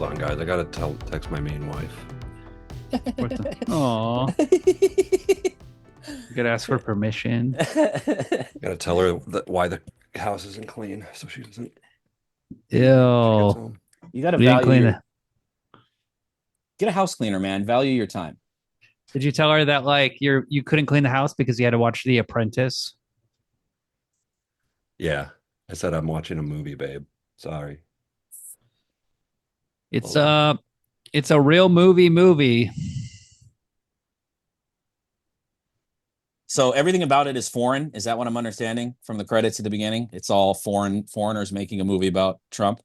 Hold on, guys. I gotta text my main wife. Aw. You gotta ask for permission. Gotta tell her why the house isn't clean, so she doesn't. She gets Ew. home. You got to We didn't value clean your, the- get a house cleaner, man. Value your time. Did you tell her that like you couldn't clean the house because you had to watch The Apprentice? Yeah, I said I'm watching a movie, babe. Sorry. It's Hold on. it's a real movie. So everything about it is foreign. Is that what I'm understanding from the credits at the beginning? It's all foreigners making a movie about Trump.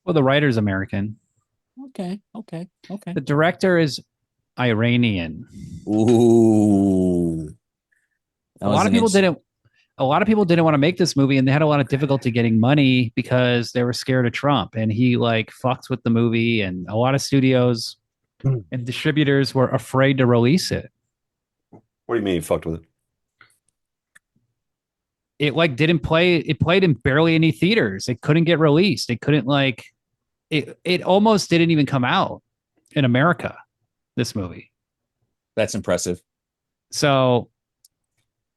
Well, the writer's American. Okay. The director is Iranian. Ooh. A lot of people didn't want to make this movie, and they had a lot of difficulty getting money because they were scared of Trump, and he like fucked with the movie, and a lot of studios and distributors were afraid to release it. What do you mean you fucked with it? It like didn't play. It played in barely any theaters. It couldn't get released. It couldn't like it almost didn't even come out in America, this movie. That's impressive. So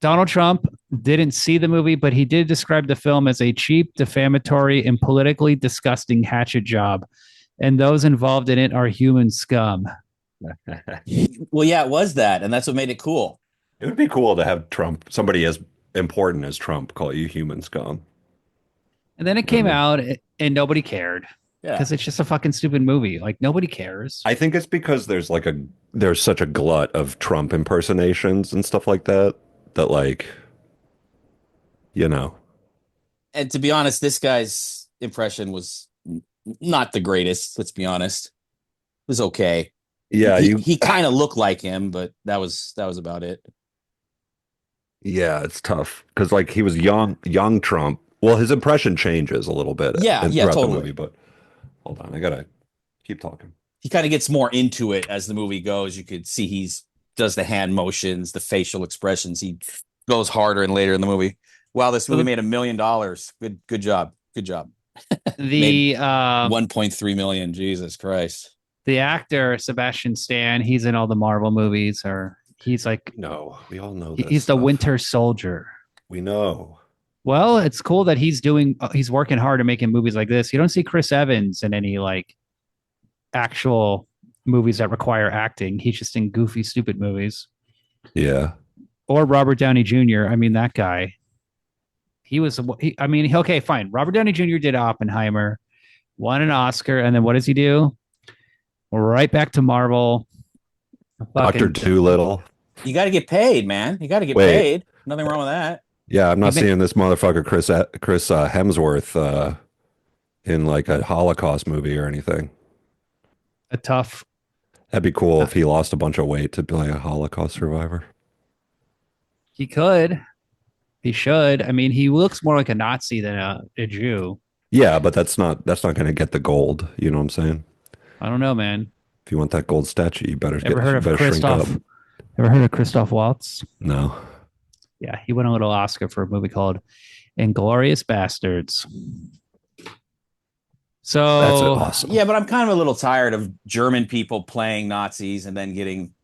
Donald Trump didn't see the movie, but he did describe the film as a cheap, defamatory, and politically disgusting hatchet job. And those involved in it are human scum. Well, yeah, it was that, and that's what made it cool. It would be cool to have Trump, somebody as important as Trump, call you human scum. And then it came out and nobody cared Yeah. because it's just a fucking stupid movie. Like nobody cares. I think it's because there's such a glut of Trump impersonations and stuff like that like, you know. And to be honest, this guy's impression was not the greatest. Let's be honest. It was okay. Yeah, he kind of looked like him, but that was about it. Yeah, it's tough because like he was young Trump. Well, his impression changes a little bit. Yeah, throughout totally. the movie. But hold on, I gotta keep talking. He kind of gets more into it as the movie goes. You could see he's does the hand motions, the facial expressions. He goes harder and later in the movie. Wow, this movie made $1 million. Good job. The 1.3 million. Jesus Christ. the actor Sebastian Stan, he's in all the Marvel movies, or he's like No, we all know this he's the stuff. Winter Soldier. We know. Well, it's cool that he's working hard and making movies like this. You don't see Chris Evans in any like actual movies that require acting. He's just in goofy, stupid movies. Yeah. Or Robert Downey Jr. I mean, that guy. Okay, fine. Robert Downey Jr. did Oppenheimer, won an Oscar, and then what does he do? Right back to Marvel. Dr. Doolittle. You got to get paid, man. You got to get paid. Nothing wrong with that. Yeah, I'm not seeing this motherfucker Chris Hemsworth in like a Holocaust movie or anything. That'd be cool if he lost a bunch of weight to play a Holocaust survivor. He could. He should. I mean, he looks more like a Nazi than a Jew. Yeah, but that's not going to get the gold. You know what I'm saying? I don't know, man. If you want that gold statue, you better Ever heard of shrink up. Ever heard of Christoph Waltz? No. Yeah, he won a little Oscar for a movie called Inglorious Bastards. So That's awesome. Yeah, but I'm kind of a little tired of German people playing Nazis and then getting.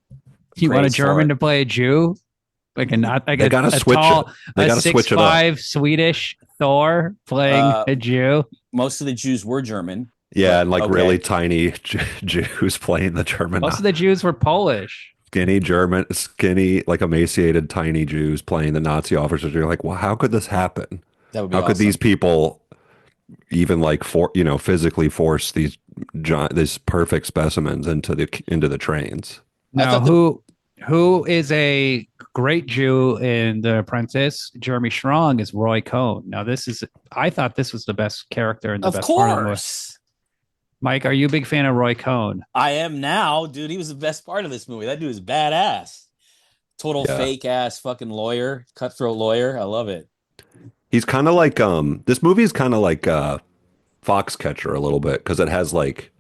You want a German to play a Jew? They gotta switch it. They gotta switch it up. 6'5" Swedish Thor playing a Jew. Most of the Jews were German. Yeah, and like really tiny Jews playing the German. Most of the Jews were Polish. Skinny, like emaciated, tiny Jews playing the Nazi officers. You're like, well, how could this happen? That would be how could awesome. these people even like physically force these perfect specimens into the trains? Now, who is a great Jew in The Apprentice? Jeremy Strong is Roy Cohn. Now, I thought this was the best character in the best part of the movie. Mike, are you a big fan of Roy Cohn? I am now, dude. He was the best part of this movie. That dude is badass. Total fake ass fucking lawyer, cutthroat lawyer. I love it. He's kind of like this movie is kind of like Foxcatcher a little bit because it has like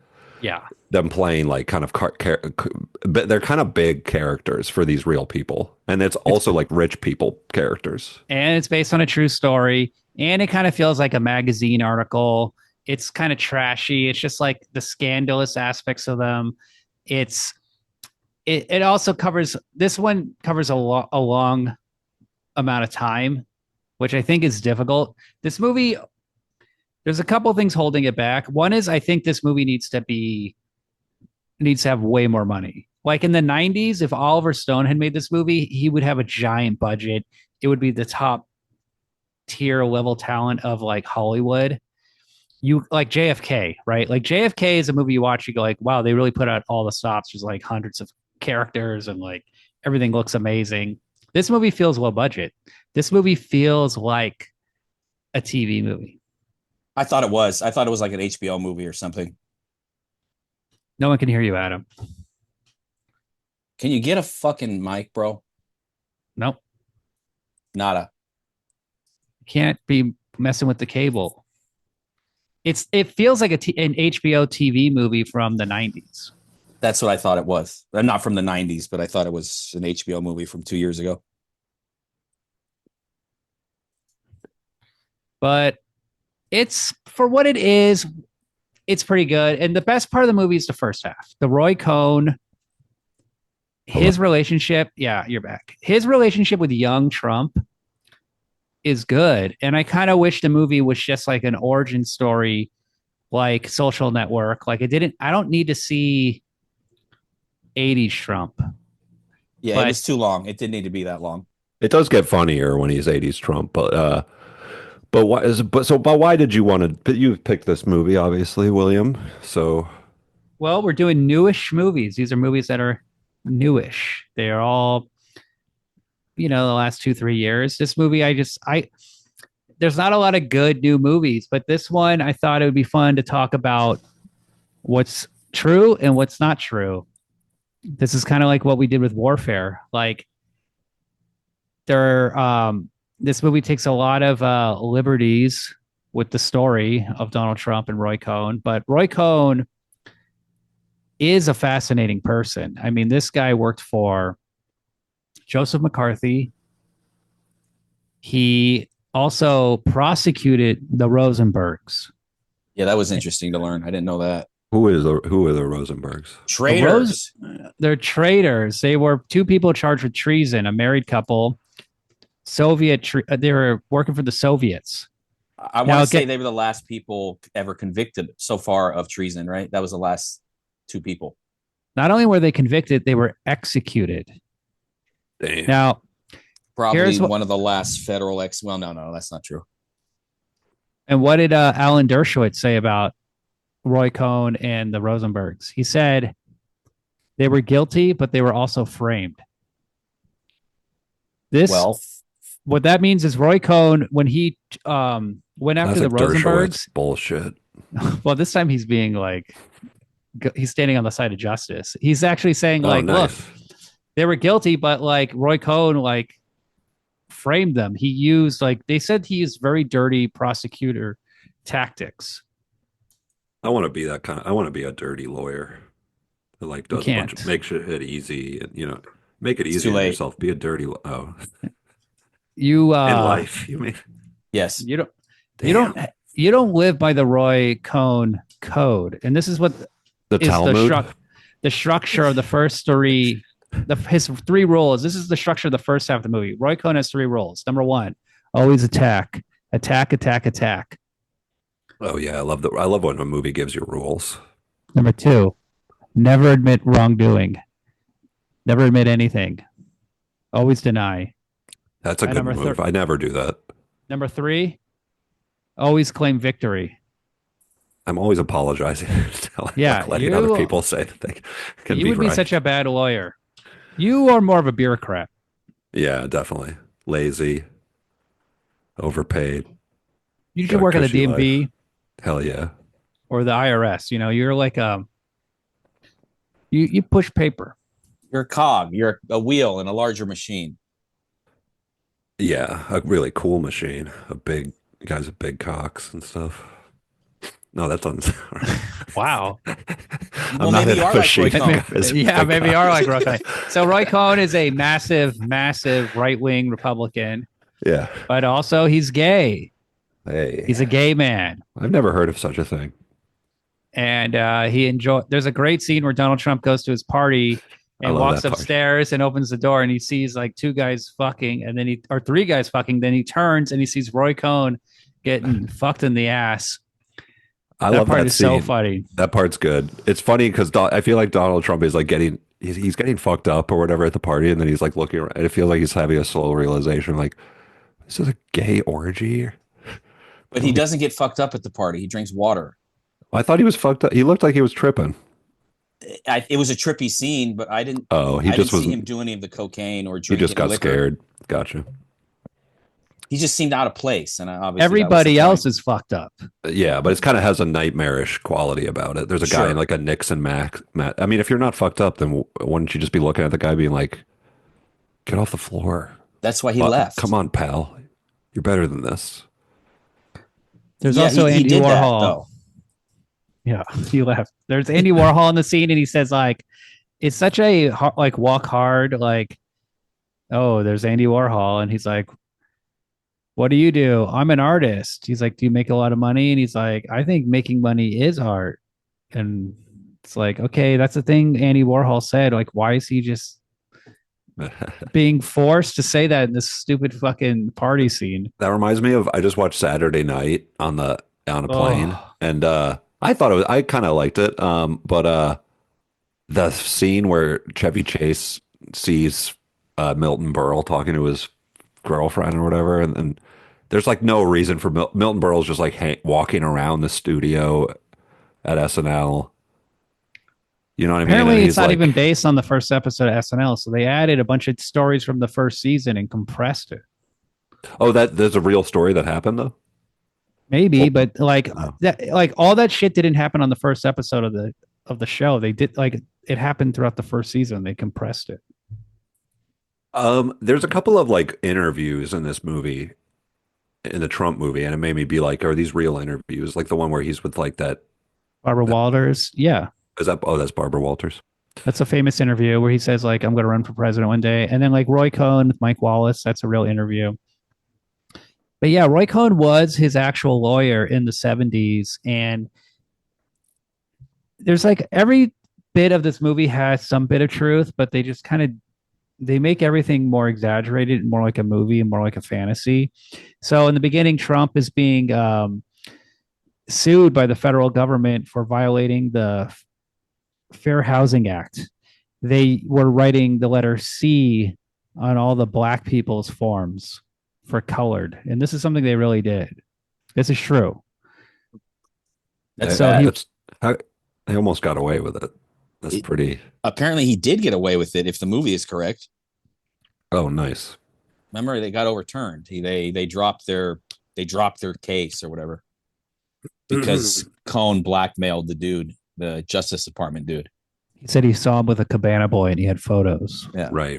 them playing like kind of but they're kind of big characters for these real people, and it's also like rich people characters. And it's based on a true story, and it kind of feels like a magazine article. It's kind of trashy. It's just like the scandalous aspects of them. It also covers, this one covers a long amount of time, which I think is difficult. This movie, there's a couple things holding it back. One is I think this movie needs to have way more money. Like in the 90s, if Oliver Stone had made this movie, he would have a giant budget. It would be the top tier level talent of like Hollywood. You like JFK, right? Like JFK is a movie you watch, you go like, wow, they really put out all the stops. There's like hundreds of characters and like everything looks amazing. This movie feels low budget. This movie feels like a TV movie. I thought it was like an HBO movie or something. No one can hear you, Adam. Can you get a fucking mic, bro? Nope. Nada. Can't be messing with the cable. It feels like an HBO TV movie from the 90s. That's what I thought it was. Not from the 90s, but I thought it was an HBO movie from 2 years ago. But it's, for what it is, it's pretty good. And the best part of the movie is the first half. The Roy Cohn, his relationship. Yeah, you're back. His relationship with young Trump is good. And I kind of wish the movie was just like an origin story, like Social Network. Like I don't need to see 80s Trump. Yeah, but it was too long. It didn't need to be that long. It does get funnier when he's 80s Trump, but why did you want to, you picked this movie, obviously, William. So, well, we're doing newish movies. These are movies that are newish. They are all, the last 2-3 years. This movie, there's not a lot of good new movies, but this one, I thought it would be fun to talk about what's true and what's not true. This is kind of like what we did with Warfare. Like this movie takes a lot of liberties with the story of Donald Trump and Roy Cohn, but Roy Cohn is a fascinating person. I mean, this guy worked for Joseph McCarthy. He also prosecuted the Rosenbergs. Yeah, that was interesting to learn. I didn't know that. Who are the Rosenbergs? Traitors. They're traitors. They were two people charged with treason, a married couple. They were working for the Soviets. I want to say they were the last people ever convicted so far of treason, right? That was the last two people. Not only were they convicted, they were executed. Damn. Now, probably one of the last federal well, no, that's not true. And what did Alan Dershowitz say about Roy Cohn and the Rosenbergs? He said they were guilty, but they were also framed. What that means is Roy Cohn, when he went after the Rosenbergs, bullshit. Well, this time he's being like, he's standing on the side of justice. He's actually saying nice. Look, they were guilty, but like Roy Cohn framed them. He used they said he used very dirty prosecutor tactics. I want to be that kind of. I want to be a dirty lawyer that does a bunch of, makes it easy and make it easy on yourself. Be a dirty. You in life, you mean? Yes. You don't live by the Roy Cohn code, and this is what the Talmud. The structure of the first three. His 3 rules. This is the structure of the first half of the movie. Roy Cohn has 3 rules. Number 1, always attack. Attack, attack, attack. Oh yeah, I love when a movie gives you rules. Number 2, never admit wrongdoing. Never admit anything. Always deny. That's a good move. I never do that. Number 3, always claim victory. I'm always apologizing. Letting other people say that they can be right. You would be such a bad lawyer. You are more of a bureaucrat. Yeah, definitely. Lazy. Overpaid. You should work at the DMV. Life. Hell yeah. Or the IRS. You're like you push paper. You're a cog. You're a wheel in a larger machine. Yeah, a really cool machine. Guys with big cocks and stuff. No, that doesn't. Wow. Well, maybe you are like Roy Cohn. Yeah, maybe you are like Roy Cohn. So Roy Cohn is a massive, massive right-wing Republican. Yeah. But also he's gay. Hey, He's a gay man. I've never heard of such a thing. And there's a great scene where Donald Trump goes to his party I and love walks that part. upstairs and opens the door and he sees like two guys fucking and then or three guys fucking. Then he turns and he sees Roy Cohn getting fucked in the ass. I That love part that is scene. so funny. That part's good. It's funny because I feel like Donald Trump is like he's getting fucked up or whatever at the party, and then he's like looking around. And it feels like he's having a slow realization, like this is a gay orgy. But he doesn't get fucked up at the party. He drinks water. I thought he was fucked up. He looked like he was tripping. It was a trippy scene, but I didn't. Oh, I didn't see him do any of the cocaine or drinking. He just got liquor. scared. Gotcha. He just seemed out of place, and obviously everybody else is fucked up. Yeah, but it kind of has a nightmarish quality about it. There's a guy in like a Nixon Mac. I mean, if you're not fucked up, then wouldn't you just be looking at the guy being like, "Get off the floor." That's why he left. Come on, pal. You're better than this. There's also Andy Warhol. Yeah, he left. There's Andy Warhol in the scene, and he says like, "It's such a like walk hard." Like, oh, there's Andy Warhol, and he's like, "What do you do?" "I'm an artist." He's like, "Do you make a lot of money?" And he's like, "I think making money is art." And it's like, okay, that's the thing Andy Warhol said. Like, why is he just being forced to say that in this stupid fucking party scene? That reminds me of I just watched Saturday Night on a plane, and I thought I kind of liked it. But the scene where Chevy Chase sees Milton Berle talking to his girlfriend or whatever, and there's like no reason for Milton Berle's just like walking around the studio at SNL. You know what I mean? Apparently, it's not even based on the first episode of SNL, so they added a bunch of stories from the first season and compressed it. Oh, there's a real story that happened though. Maybe, but like that, like all that shit didn't happen on the first episode of the show. They did like it happened throughout the first season. They compressed it. There's a couple of like interviews in this movie, in the Trump movie, and it made me be like, are these real interviews? Like the one where he's with like that Barbara Walters. Yeah. Is that? Oh, that's Barbara Walters. That's a famous interview where he says like, I'm going to run for president one day. And then like Roy Cohn with Mike Wallace. That's a real interview. But yeah, Roy Cohn was his actual lawyer in the 70s. And there's like every bit of this movie has some bit of truth, but they just kind of they make everything more exaggerated, more like a movie and more like a fantasy. So in the beginning, Trump is being sued by the federal government for violating the Fair Housing Act. They were writing the letter C on all the black people's forms for colored. And this is something they really did. This is true. They almost got away with it. That's pretty. Apparently, he did get away with it if the movie is correct. Oh, nice. Remember, they got overturned. They dropped their case or whatever because Cohn blackmailed the dude, the Justice Department dude. He said he saw him with a Cabana Boy and he had photos. Yeah. Right.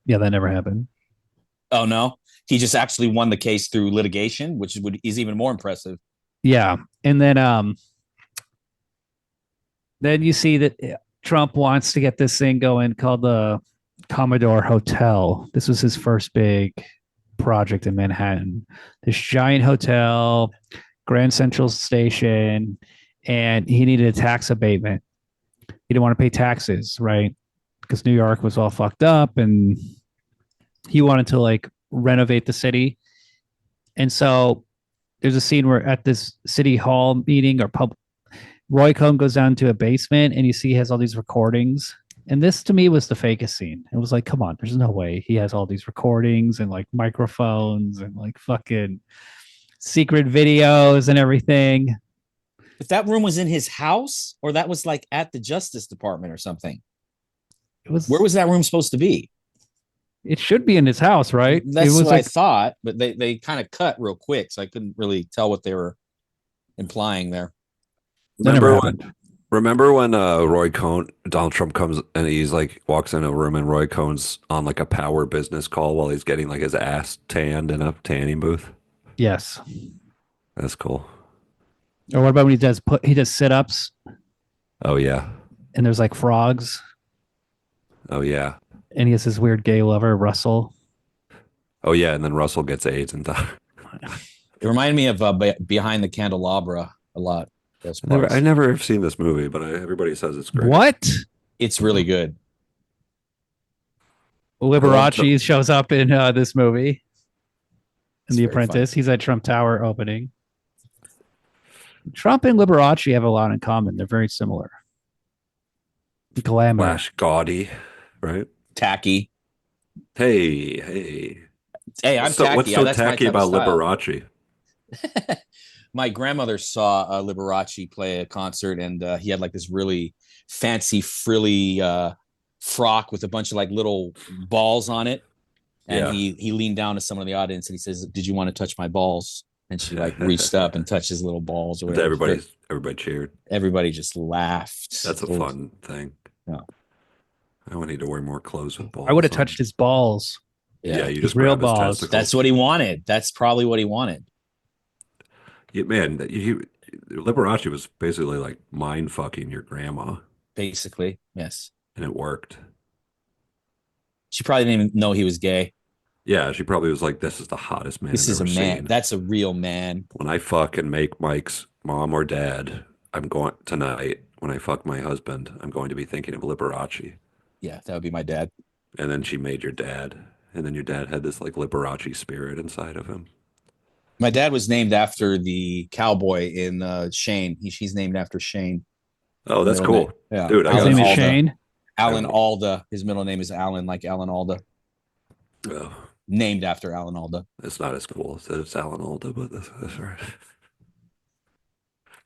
Yeah, that never happened. Oh no, he just actually won the case through litigation, which is even more impressive. Yeah, and then you see that Trump wants to get this thing going called the Commodore Hotel. This was his first big project in Manhattan. This giant hotel, Grand Central Station, and he needed a tax abatement. He didn't want to pay taxes, right? Because New York was all fucked up and he wanted to like renovate the city. And so there's a scene where at this city hall meeting or pub, Roy Cohn goes down to a basement and you see he has all these recordings. And this to me was the fakest scene. It was like, come on, there's no way he has all these recordings and like microphones and like fucking secret videos and everything. If that room was in his house or that was like at the Justice Department or something, where was that room supposed to be? It should be in his house, right? That's what I thought, but they kind of cut real quick, so I couldn't really tell what they were implying there. Remember when Donald Trump comes and he's like walks in a room and Roy Cohn's on like a power business call while he's getting like his ass tanned in a tanning booth? Yes. That's cool. Or what about when he does sit-ups? Oh yeah. And there's like frogs. Oh yeah. And he has this weird gay lover, Russell. Oh yeah, and then Russell gets AIDS and dies. It reminded me of Behind the Candelabra a lot. I never have seen this movie, but everybody says it's great. What? It's really good. Liberace shows up in this movie. In The Apprentice. He's at Trump Tower opening. Trump and Liberace have a lot in common. They're very similar. Glamour. Flash, gaudy, right? Tacky. Hey, I'm tacky. What's so tacky about Liberace? My grandmother saw Liberace play a concert, and he had like this really fancy, frilly frock with a bunch of like little balls on it. And he leaned down to someone in the audience and he says, "Did you want to touch my balls?" And she like reached up and touched his little balls. Or everybody cheered. Everybody just laughed. That's a fun thing. Yeah. I would need to wear more clothes with balls. I would have touched his balls. Yeah, you just real balls. That's what he wanted. That's probably what he wanted. Yeah, man, Liberace was basically like mind fucking your grandma. Basically, yes. And it worked. She probably didn't even know he was gay. Yeah, she probably was like, "This is the hottest man. This is a man. Seen. That's a real man." When I fuck and make Mike's mom or dad, I'm going tonight. When I fuck my husband, I'm going to be thinking of Liberace. Yeah, that would be my dad. And then she made your dad, and then your dad had this like Liberace spirit inside of him. My dad was named after the cowboy in Shane. He's named after Shane. Oh, that's cool. Yeah, dude. His name is Shane. Alan Alda. His middle name is Alan, like Alan Alda. Oh. Named after Alan Alda. It's not as cool as it's Alan Alda, but that's right.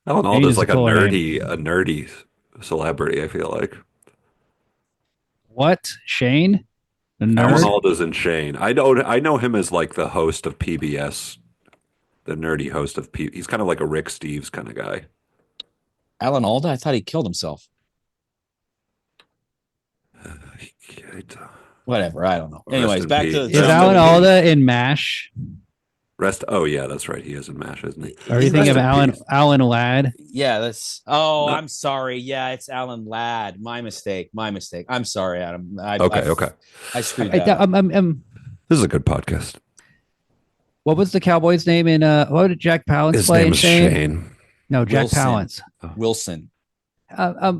Alan Alda is like a nerdy celebrity, I feel like. What? Shane? Alan Alda's in Shane. I know him as like the host of PBS, the nerdy host of PBS. He's kind of like a Rick Steves kind of guy. Alan Alda? I thought he killed himself. Whatever, I don't know. Anyways, back to is Alan Alda in MASH? Oh yeah, that's right. He is in MASH, isn't he? Are you thinking of Alan Ladd? Yeah, that's. Oh, no. I'm sorry. Yeah, it's Alan Ladd. My mistake. I'm sorry, Adam. Okay. I screwed that up. This is a good podcast. What was the Cowboy's name in? What did Jack Palance play in Shane? No, Jack Palance. Wilson.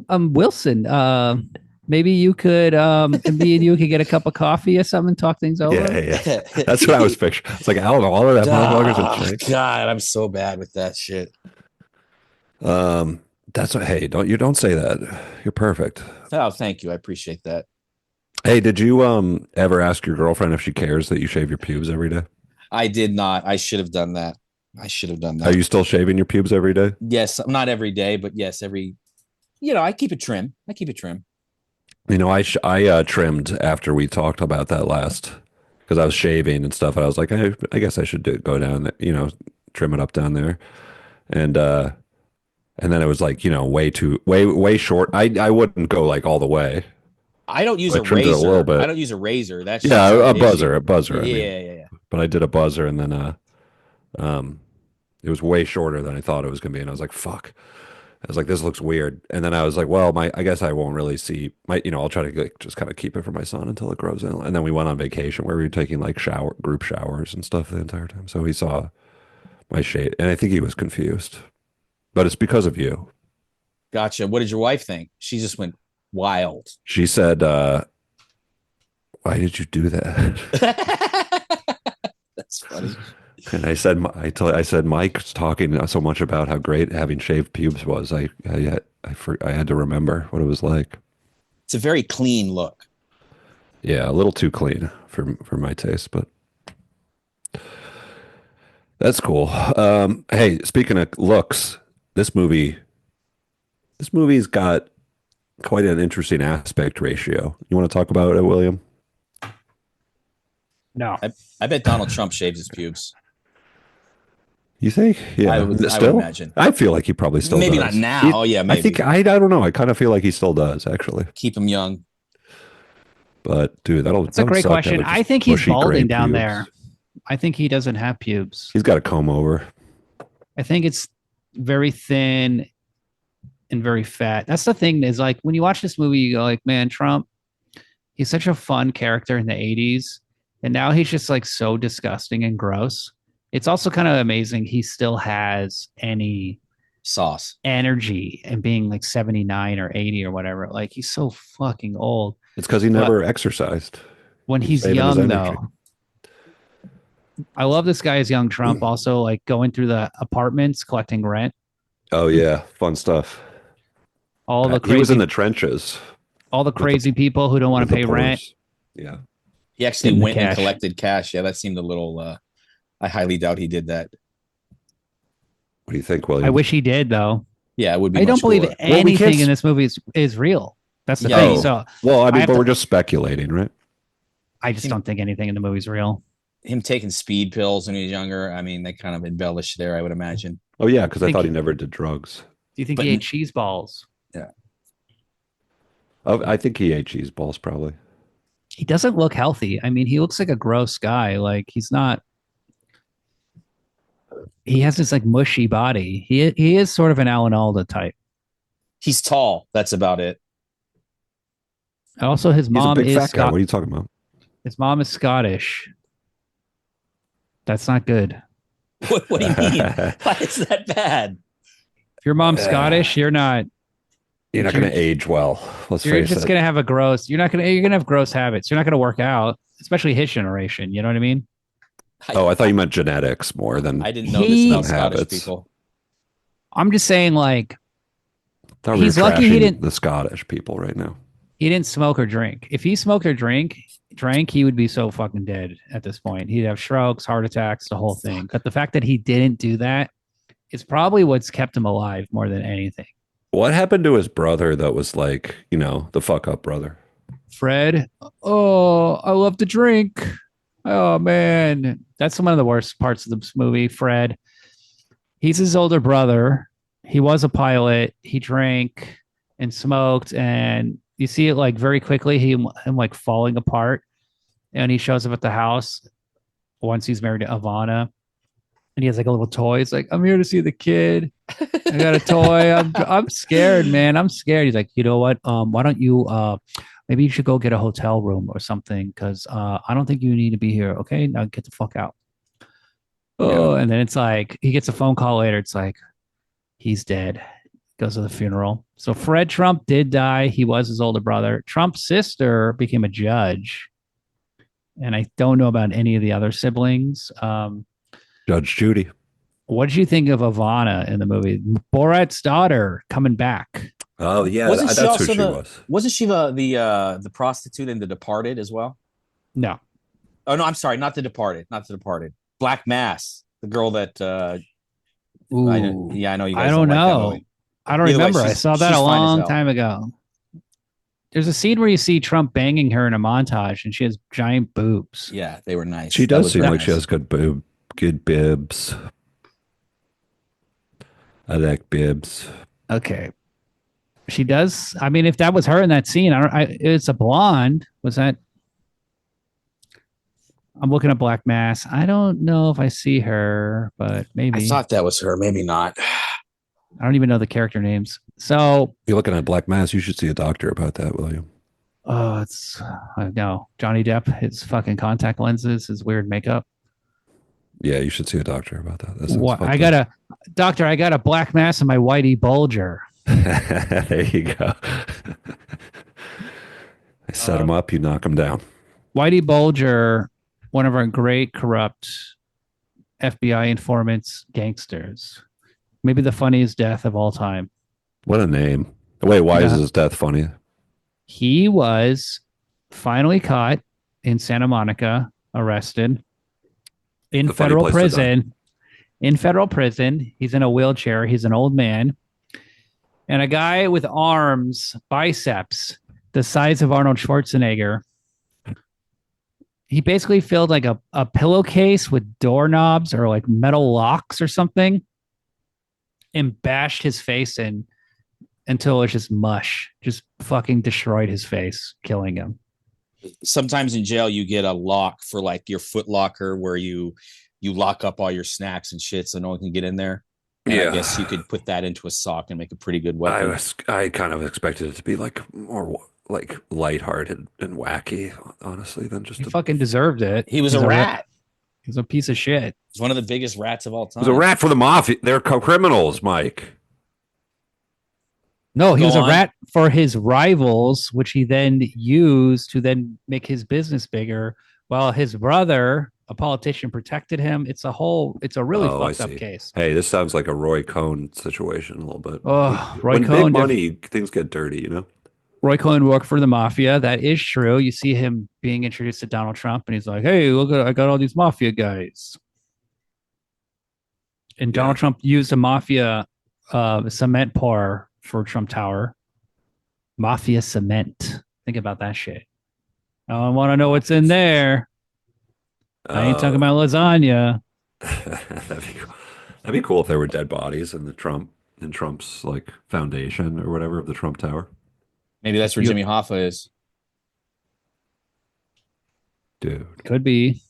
Wilson. Maybe you could, me and you could get a cup of coffee or something, talk things over. Yeah. That's what I was picturing. It's like Alan Alda, that motherfucker's in Shane. God, I'm so bad with that shit. That's what. Hey, don't say that. You're perfect. Oh, thank you. I appreciate that. Hey, did you ever ask your girlfriend if she cares that you shave your pubes every day? I did not. I should have done that. Are you still shaving your pubes every day? Yes, not every day, but yes, every. I keep it trim. You know, I trimmed after we talked about that last because I was shaving and stuff. And I was like, I guess I should go down there, trim it up down there, and then it was like, way short. I wouldn't go like all the way. I don't use a razor. A little bit. I don't use a razor. That's a buzzer. Yeah. But I did a buzzer, and then it was way shorter than I thought it was gonna be, and I was like, fuck. I was like, this looks weird. And then I was like, well, I guess I won't really see I'll try to just kind of keep it for my son until it grows in. And then we went on vacation where we were taking like group showers and stuff the entire time. So he saw my shade and I think he was confused, but it's because of you. Gotcha. What did your wife think? She just went wild. She said, why did you do that? That's funny. And I said, Mike's talking so much about how great having shaved pubes was. I had to remember what it was like. It's a very clean look. Yeah, a little too clean for my taste, but that's cool. Hey, speaking of looks, this movie's got quite an interesting aspect ratio. You want to talk about it, William? No. I bet Donald Trump shaves his pubes. You think? Yeah. I would imagine. I feel like he probably still maybe does. Maybe not now. Yeah, maybe. I don't know. I kind of feel like he still does, actually. Keep him young. But, dude, that's a great question. I think he's balding down there. I think he doesn't have pubes. He's got a comb over. I think it's very thin and very fat. That's the thing is like when you watch this movie, you go like, man, Trump, he's such a fun character in the 80s. And now he's just like so disgusting and gross. It's also kind of amazing he still has any sauce energy and being like 79 or 80 or whatever. Like he's so fucking old. It's because he never exercised. When he's young, though. I love this guy as young Trump. Also, like going through the apartments, collecting rent. Oh yeah, fun stuff. All the he was in the trenches. All the crazy people who don't want to pay rent. Yeah, he actually went and collected cash. Yeah, that seemed a little. I highly doubt he did that. What do you think, William? I wish he did, though. Yeah, it would be. I don't believe anything in this movie is real. That's the thing. So, well, I mean, but we're just speculating, right? I just don't think anything in the movie is real. Him taking speed pills when he was younger. I mean, they kind of embellished there, I would imagine. Oh yeah, because I thought he never did drugs. Do you think he ate cheese balls? Yeah. Oh, I think he ate cheese balls, probably. He doesn't look healthy. I mean, he looks like a gross guy. Like he's not. He has this like mushy body. He is sort of an Alan Alda type. He's tall. That's about it. Also, his mom is fat guy. What are you talking about? His mom is Scottish. That's not good. What do you mean? Why is that bad? If your mom's Scottish, you're not going to age well. You're just going to have you're going to have gross habits. You're not going to work out, especially his generation. You know what I mean? I thought you meant genetics more than I didn't know this about Scottish people. I'm just saying, like, he's lucky he didn't the Scottish people right now. He didn't smoke or drink. If he smoked or drank, he would be so fucking dead at this point. He'd have strokes, heart attacks, the whole thing. But the fact that he didn't do that is probably what's kept him alive more than anything. What happened to his brother that was like, the fuck up brother? Fred. Oh, I love to drink. Oh, man. That's one of the worst parts of this movie, Fred. He's his older brother. He was a pilot. He drank and smoked, and you see it like very quickly, him like falling apart. And he shows up at the house once he's married to Ivana. And he has like a little toy. It's like, I'm here to see the kid. I got a toy. I'm scared, man. I'm scared. He's like, you know what? Why don't you maybe you should go get a hotel room or something, because I don't think you need to be here. Okay, now get the fuck out. Oh, and then it's like he gets a phone call later. It's like he's dead. Goes to the funeral. So Fred Trump did die. He was his older brother. Trump's sister became a judge, and I don't know about any of the other siblings. Judge Judy. What did you think of Ivana in the movie? Borat's daughter coming back. Oh yeah, that's who she was. Wasn't she the prostitute in The Departed as well? No. Oh no, I'm sorry, not The Departed. Not The Departed. Black Mass, the girl that. I know you guys. I don't know. I don't remember. I saw that a long time ago. There's a scene where you see Trump banging her in a montage, and she has giant boobs. Yeah, they were nice. She does seem like she has good bibs. I like bibs. Okay. She does. I mean, if that was her in that scene, it's a blonde. Was that? I'm looking at Black Mass. I don't know if I see her, but maybe. I thought that was her. Maybe not. I don't even know the character names. So you're looking at Black Mass. You should see a doctor about that, William. Oh, no. Johnny Depp, his fucking contact lenses, his weird makeup. Yeah, you should see a doctor about that. What? I got a Black Mass in my whitey bulger. There you go. I set him up, you knock him down. Whitey Bulger, one of our great corrupt FBI informants, gangsters. Maybe the funniest death of all time. What a name. Wait, why is his death funny? He was finally caught in Santa Monica, arrested in federal prison. In federal prison. He's in a wheelchair. He's an old man. And a guy with arms, biceps, the size of Arnold Schwarzenegger. He basically filled like a pillowcase with doorknobs or like metal locks or something and bashed his face in until it was just mush. Just fucking destroyed his face, killing him. Sometimes in jail, you get a lock for like your foot locker where you lock up all your snacks and shit so no one can get in there. And I guess you could put that into a sock and make a pretty good weapon. I kind of expected it to be like more like lighthearted and wacky, honestly, than just. He fucking deserved it. He was a rat. He's a piece of shit. He's one of the biggest rats of all time. He was a rat for the mafia. They're criminals, Mike. No, he was a rat for his rivals, which he then used to then make his business bigger, while his brother, a politician, protected him. It's a really fucked up case. Hey, this sounds like a Roy Cohn situation a little bit. Oh, Roy when Cohn, big money, things get dirty, you know? Roy Cohn worked for the mafia. That is true. You see him being introduced to Donald Trump, and he's like, hey, look, I got all these mafia guys. And Donald Trump used a mafia cement pour for Trump Tower. Mafia cement. Think about that shit. I want to know what's in there. I ain't talking about lasagna. That'd be cool if there were dead bodies in Trump's like foundation or whatever of the Trump Tower. Maybe that's where Jimmy Hoffa is. Dude. Could be.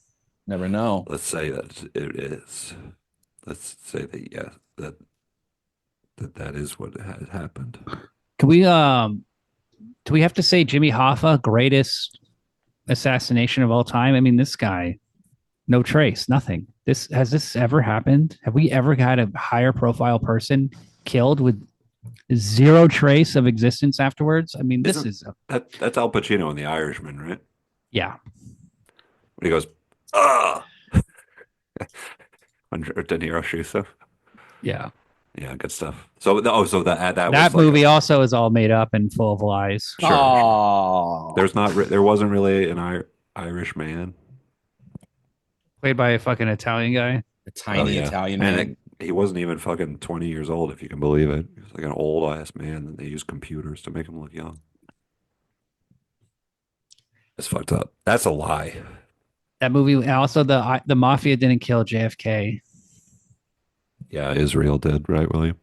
Never know. Let's say that it is. Let's say that that is what had happened. Can we do we have to say Jimmy Hoffa, greatest assassination of all time? I mean, this guy, no trace, nothing. Has this ever happened? Have we ever had a higher profile person killed with zero trace of existence afterwards? I mean, that's Al Pacino in The Irishman, right? Yeah. When he goes, when De Niro shoots him. Yeah. Yeah, good stuff. So that movie also is all made up and full of lies. Sure. There wasn't really an Irish man played by a fucking Italian guy. A tiny Italian man. And he wasn't even fucking 20 years old, if you can believe it. He was like an old ass man, and they used computers to make him look young. It's fucked up. That's a lie. That movie also the mafia didn't kill JFK. Yeah, Israel did, right, William?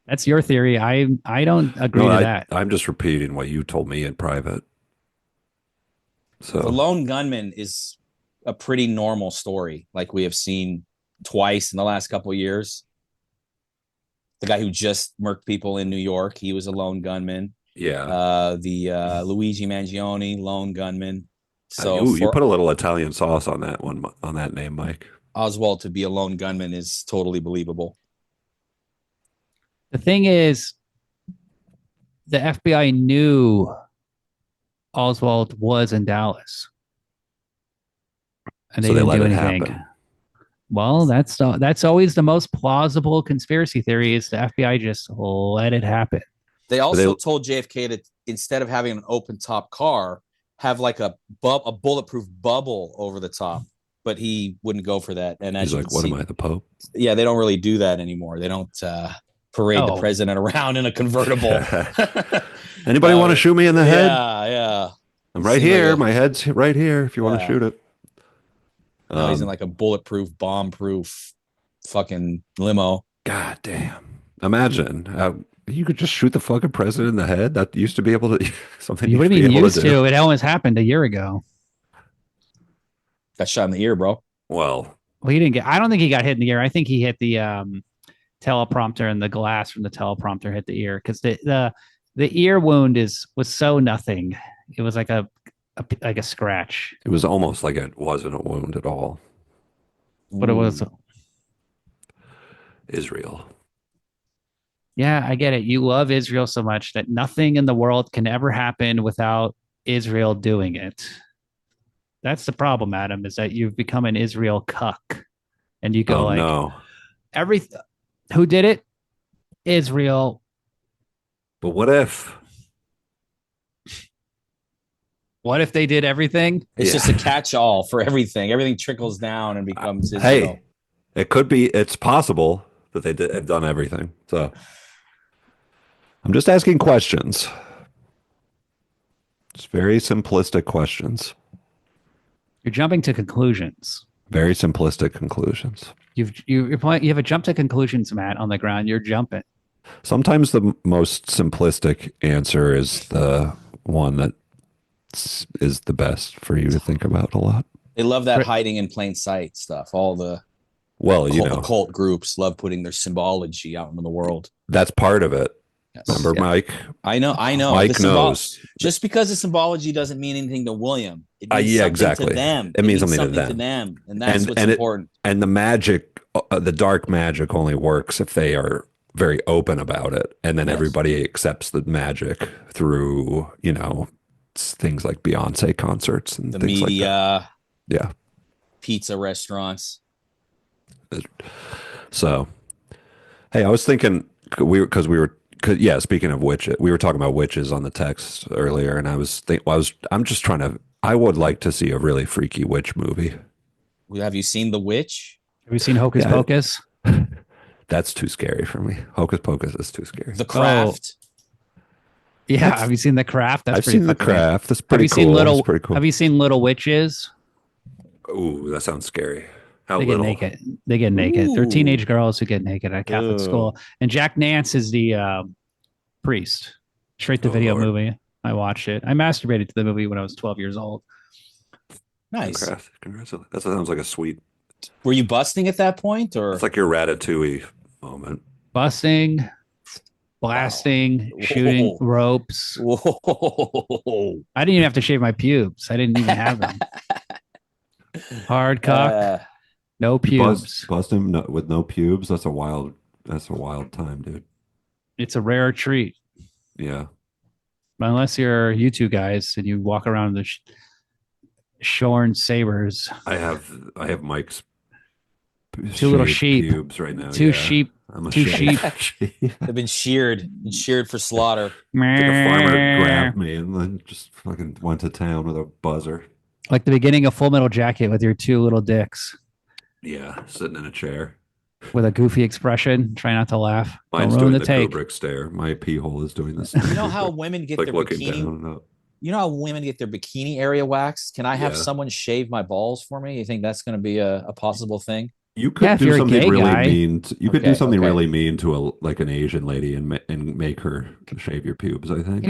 That's your theory. I don't agree to that. I'm just repeating what you told me in private. So the lone gunman is a pretty normal story, like we have seen twice in the last couple of years. The guy who just murked people in New York, he was a lone gunman. Yeah. The Luigi Mangione, lone gunman. So you put a little Italian sauce on that one, on that name, Mike. Oswald to be a lone gunman is totally believable. The thing is, the FBI knew Oswald was in Dallas, and they didn't do anything. Happen. Well, that's always the most plausible conspiracy theory: is the FBI just let it happen. They also told JFK to, instead of having an open top car, have like a bulletproof bubble over the top. But he wouldn't go for that. And he's like, what am I, the Pope? Yeah, they don't really do that anymore. They don't parade the president around in a convertible. Anybody want to shoot me in the head? Yeah. I'm right here. My head's right here if you want to shoot it. No, he's in like a bulletproof, bomb-proof fucking limo. God damn. Imagine you could just shoot the fucking president in the head. That used to be able to something you would have been used to. It almost happened a year ago. Got shot in the ear, bro. Well, he didn't get. I don't think he got hit in the ear. I think he hit the teleprompter, and the glass from the teleprompter hit the ear, because the ear wound was so nothing. It was like a scratch. It was almost like it wasn't a wound at all. But it was Israel. Yeah, I get it. You love Israel so much that nothing in the world can ever happen without Israel doing it. That's the problem, Adam, is that you've become an Israel cuck. And you go no. Who did it? Israel. But what if? What if they did everything? It's just a catch-all for everything. Everything trickles down and becomes Israel. Hey, it could be. It's possible that they have done everything. So I'm just asking questions. It's very simplistic questions. You're jumping to conclusions. Very simplistic conclusions. You have a jump to conclusions, Matt, on the ground. You're jumping. Sometimes the most simplistic answer is the one that is the best for you to think about a lot. They love that hiding in plain sight stuff. All the occult groups love putting their symbology out in the world. That's part of it. Yes. Remember, Mike? I know. Mike knows. Just because the symbology doesn't mean anything to William. It means Yeah, something exactly. to them. It means something to them. And that's what's important. And the magic, the dark magic only works if they are very open about it. And then everybody accepts the magic through, things like Beyonce concerts and the things media, like that. Yeah. Pizza restaurants. So, hey, I was thinking speaking of witches, we were talking about witches on the text earlier, and I would like to see a really freaky witch movie. Have you seen The Witch? Have you seen Hocus Pocus? That's too scary for me. Hocus Pocus is too scary. The Craft. Yeah, have you seen The Craft? I've seen The Craft. That's pretty cool. Have you seen Little Witches? Ooh, that sounds scary. They get naked. They get naked. They're teenage girls who get naked at a Catholic school. And Jack Nance is the priest. Straight to video movie. I watched it. I masturbated to the movie when I was 12 years old. Nice. Congratulations. That sounds like a sweet. Were you busting at that point, or it's like your Ratatouille moment? Busting, blasting, shooting ropes. Whoa. I didn't even have to shave my pubes. I didn't even have them. Hard cock, no pubes. Bust him with no pubes. That's a wild time, dude. It's a rare treat. Yeah. Unless you're you two guys and you walk around the shorn sabers. I have Mike's two little sheep pubes right now. Sheep. Two sheep. They've been sheared for slaughter. Like a farmer grabbed me and then just fucking went to town with a buzzer. Like the beginning of Full Metal Jacket with your two little dicks. Yeah, sitting in a chair. With a goofy expression. Try not to laugh. Mine's doing the Kubrick stare. My pee hole is doing this. You know how women get their bikini? You know how women get their bikini area waxed? Can I have someone shave my balls for me? You think that's going to be a possible thing? You could do something really mean. You could do something really mean to an Asian lady and make her shave your pubes. I think.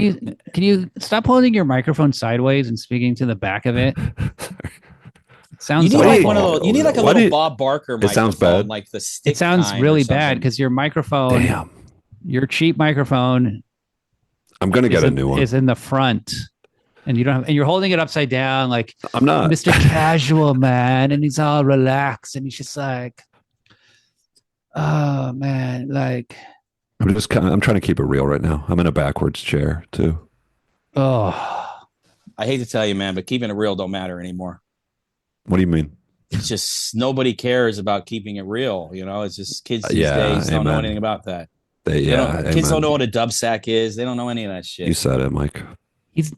Can you stop holding your microphone sideways and speaking to the back of it? Sounds you need like one of those. You need like a little Bob Barker microphone. It sounds bad. Like the stick. It sounds really bad because your microphone, your cheap microphone. I'm gonna get a new one. Is in the front. And you don't have, and you're holding it upside down, like I'm not Mr. Casual Man, and he's all relaxed, and he's just like, oh man, like I'm trying to keep it real right now. I'm in a backwards chair too. Oh, I hate to tell you, man, but keeping it real don't matter anymore. What do you mean? It's just nobody cares about keeping it real. It's just kids these days don't know anything about that. Kids don't know what a dub sack is. They don't know any of that shit. You said it, Mike.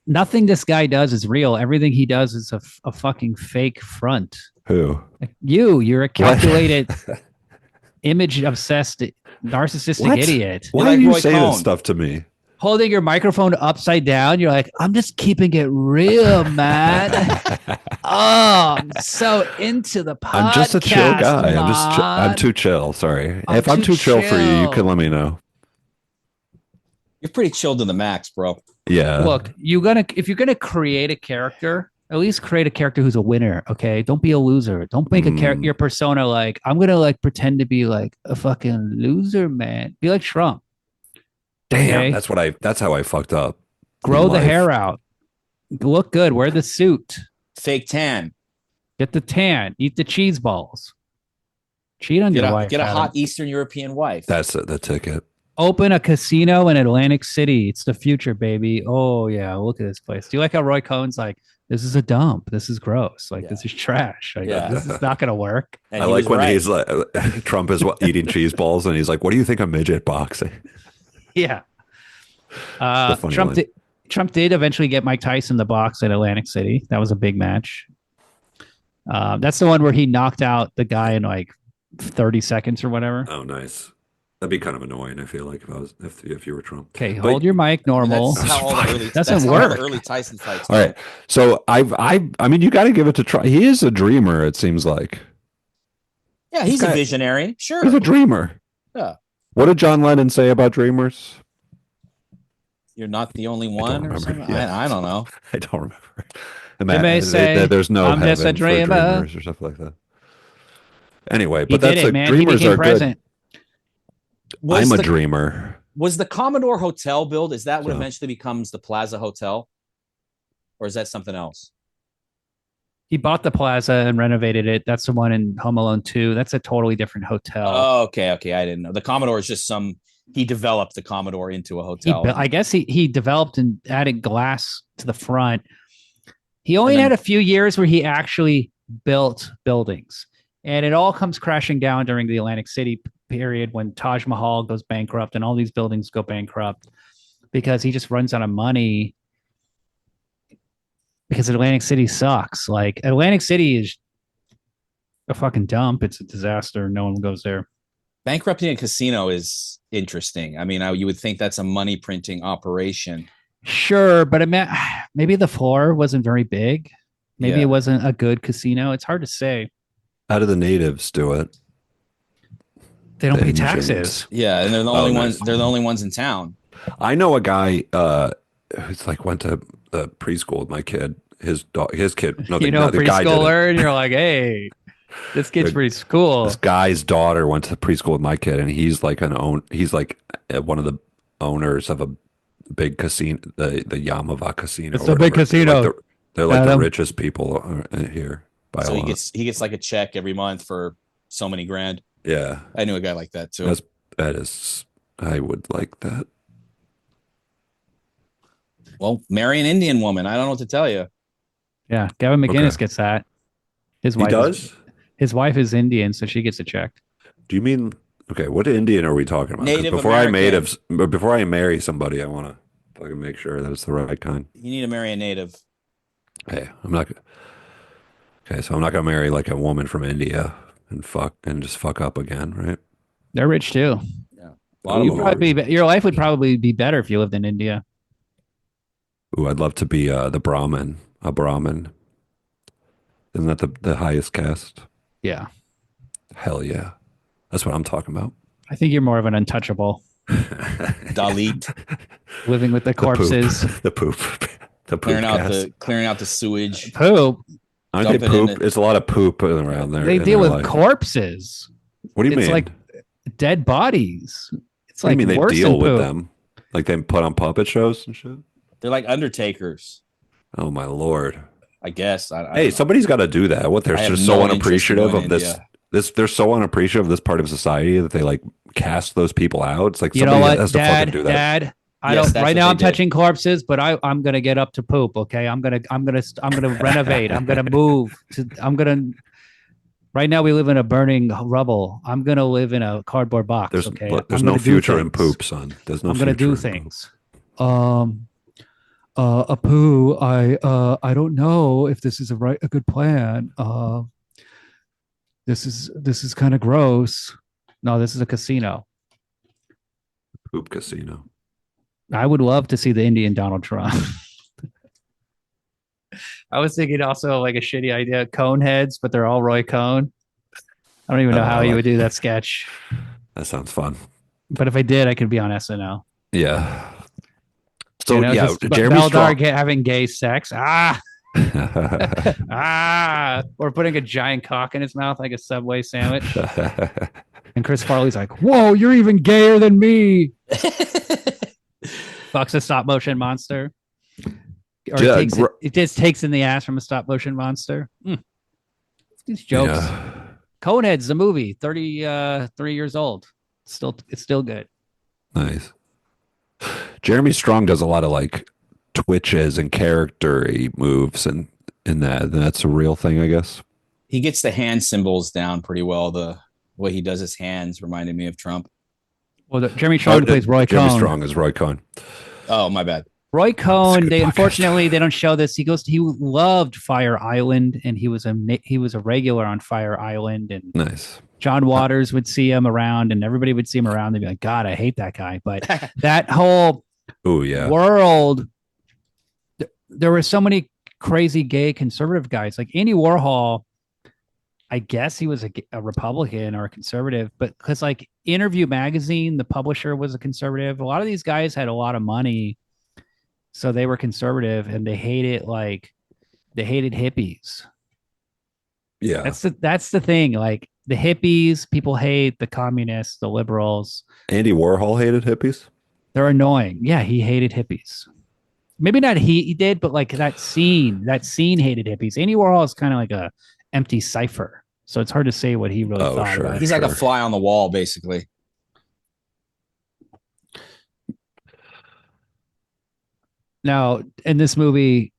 Nothing this guy does is real. Everything he does is a fucking fake front. Who? Like you're a calculated, image obsessed, narcissistic idiot. Why do you say this stuff to me? Holding your microphone upside down, you're like, I'm just keeping it real, man. I'm so into the podcast. I'm just a chill guy. Man. I'm too chill. Sorry. If I'm too chill for you can let me know. You're pretty chilled to the max, bro. Yeah. Look, if you're gonna create a character, at least create a character who's a winner. Okay, don't be a loser. Don't make your persona like I'm gonna pretend to be like a fucking loser, man. Be like Trump. Damn, okay? That's how I fucked up. Grow the hair out. Look good. Wear the suit. Fake tan. Get the tan. Eat the cheese balls. Cheat on your wife. Get a hot Eastern European wife. That's the ticket. Open a casino in Atlantic City. It's the future, baby. Oh, yeah. Look at this place. Do you like how Roy Cohn's like, this is a dump. This is gross. This is trash. This is not going to work. And I like when he's like, Trump is eating cheese balls and he's like, what do you think of midget boxing? Yeah. Trump did eventually get Mike Tyson the box at Atlantic City. That was a big match. That's the one where he knocked out the guy in 30 seconds or whatever. Oh, nice. That'd be kind of annoying. I feel like if you were Trump. Okay, hold your mic normal. Doesn't work. The early Tyson fights. All right. So I mean, you got to give it to Trump. He is a dreamer. It seems like. Yeah, he's a visionary. Sure, he's a dreamer. Yeah. What did John Lennon say about dreamers? You're not the only one, or something. Yeah. I don't know. I don't remember. They may say there's no I'm just a dreamer or stuff like that. Anyway, but dreamers are present. good. I'm a dreamer. Was the Commodore Hotel built? Is that what eventually becomes the Plaza Hotel? Or is that something else? He bought the Plaza and renovated it. That's the one in Home Alone 2. That's a totally different hotel. Oh, okay. I didn't know. The Commodore is just he developed the Commodore into a hotel. I guess he developed and added glass to the front. He only had a few years where he actually built buildings. And it all comes crashing down during the Atlantic City period when Taj Mahal goes bankrupt and all these buildings go bankrupt because he just runs out of money because Atlantic City sucks. Like Atlantic City is a fucking dump. It's a disaster. No one goes there. Bankrupting a casino is interesting. I mean, you would think that's a money printing operation. Sure, but it meant maybe the floor wasn't very big. Maybe it wasn't a good casino. It's hard to say. How do the natives do it? They don't pay taxes. Yeah, and they're the only ones. They're the only ones in town. I know a guy who's like went to the preschool with my kid. His kid. No, the preschooler, and you're like, hey, this kid's pretty cool. This guy's daughter went to preschool with my kid, and he's like He's like one of the owners of a big casino, the Yamava Casino. It's a big casino. They're like the richest people here. So he gets like a check every month for so many grand. Yeah, I knew a guy like that too. I would like that. Well, marry an Indian woman. I don't know what to tell you. Yeah, Gavin McInnes gets that. His wife does. His wife is Indian, so she gets a check. Do you mean what Indian are we talking about? Native before American. Before I marry somebody, I want to fucking make sure that it's the right kind. You need to marry a native. Hey, I'm not. Okay, so I'm not gonna marry like a woman from India and just fuck up again, right? They're rich too. Yeah, your life would probably be better if you lived in India. Ooh, I'd love to be the Brahmin. A Brahmin. Isn't that the highest caste? Yeah. Hell yeah. That's what I'm talking about. I think you're more of an untouchable. Dalit. Living with the corpses. The poop. The poop. Clearing out the sewage. Poop. Aren't they poop? It's a lot of poop around there. They deal with corpses. What do you mean? It's like dead bodies. It's what like do you mean worse they deal than with poop. them? Like they put on puppet shows and shit? They're like undertakers. Oh my lord. I guess. Hey, somebody's got to do that. What they're just so unappreciative of this. They're so unappreciative of this part of society that they like cast those people out. It's like somebody has to fucking do that. Dad, right now I'm touching corpses, but I'm gonna get up to poop. Okay, I'm gonna renovate. I'm gonna move. Right now we live in a burning rubble. I'm gonna live in a cardboard box. There's no future in poop, son. There's no. I'm gonna do things. Apu, I don't know if this is a good plan. This is kind of gross. No, this is a casino. Poop casino. I would love to see the Indian Donald Trump. I was thinking also like a shitty idea, cone heads, but they're all Roy Cohn. I don't even know how you would do that sketch. That sounds fun. But if I did, I could be on SNL. Yeah. So Jeremy Strong having gay sex. Or putting a giant cock in his mouth like a Subway sandwich. And Chris Farley's like, "Whoa, you're even gayer than me." Fucks a stop motion monster. Or it just takes in the ass from a stop motion monster. These jokes. Yeah. Coneheads, the movie, 33 years old. It's still good. Nice. Jeremy Strong does a lot of like twitches and character moves and in that's a real thing, I guess. He gets the hand symbols down pretty well. The way he does his hands reminded me of Trump. Well, Jeremy Strong plays Roy Cohn. Jeremy Strong is Roy Cohn. Oh, my bad. Roy Cohn. Unfortunately they don't show this. He loved Fire Island, and he was a regular on Fire Island. And nice. John Waters would see him around, and everybody would see him around. They'd be like, "God, I hate that guy." But that whole world, there were so many crazy gay conservative guys. Like Andy Warhol, I guess he was a Republican or a conservative, but because like Interview Magazine, the publisher was a conservative. A lot of these guys had a lot of money, so they were conservative, and they hated hippies. Yeah, that's the thing. Like the hippies, people hate the communists, the liberals. Andy Warhol hated hippies. They're annoying. Yeah, he hated hippies. Maybe not he did, but like that scene hated hippies. Andy Warhol is kind of like a empty cipher. So it's hard to say what he really thought about it. He's like a fly on the wall, basically. Now, in this movie,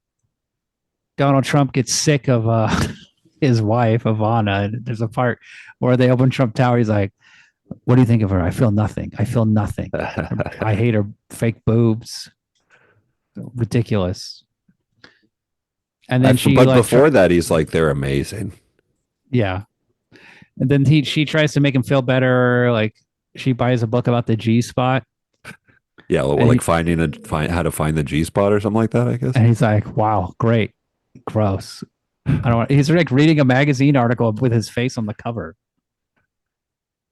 Donald Trump gets sick of his wife, Ivana. There's a part where they open Trump Tower. He's like, what do you think of her? I feel nothing. I feel nothing. I hate her fake boobs. Ridiculous. And then but before that, he's like, they're amazing. Yeah. And then she tries to make him feel better. Like she buys a book about the G spot. Yeah, well, like finding how to find the G spot or something like that, I guess. And he's like, wow, great. Gross. I don't want, he's like reading a magazine article with his face on the cover.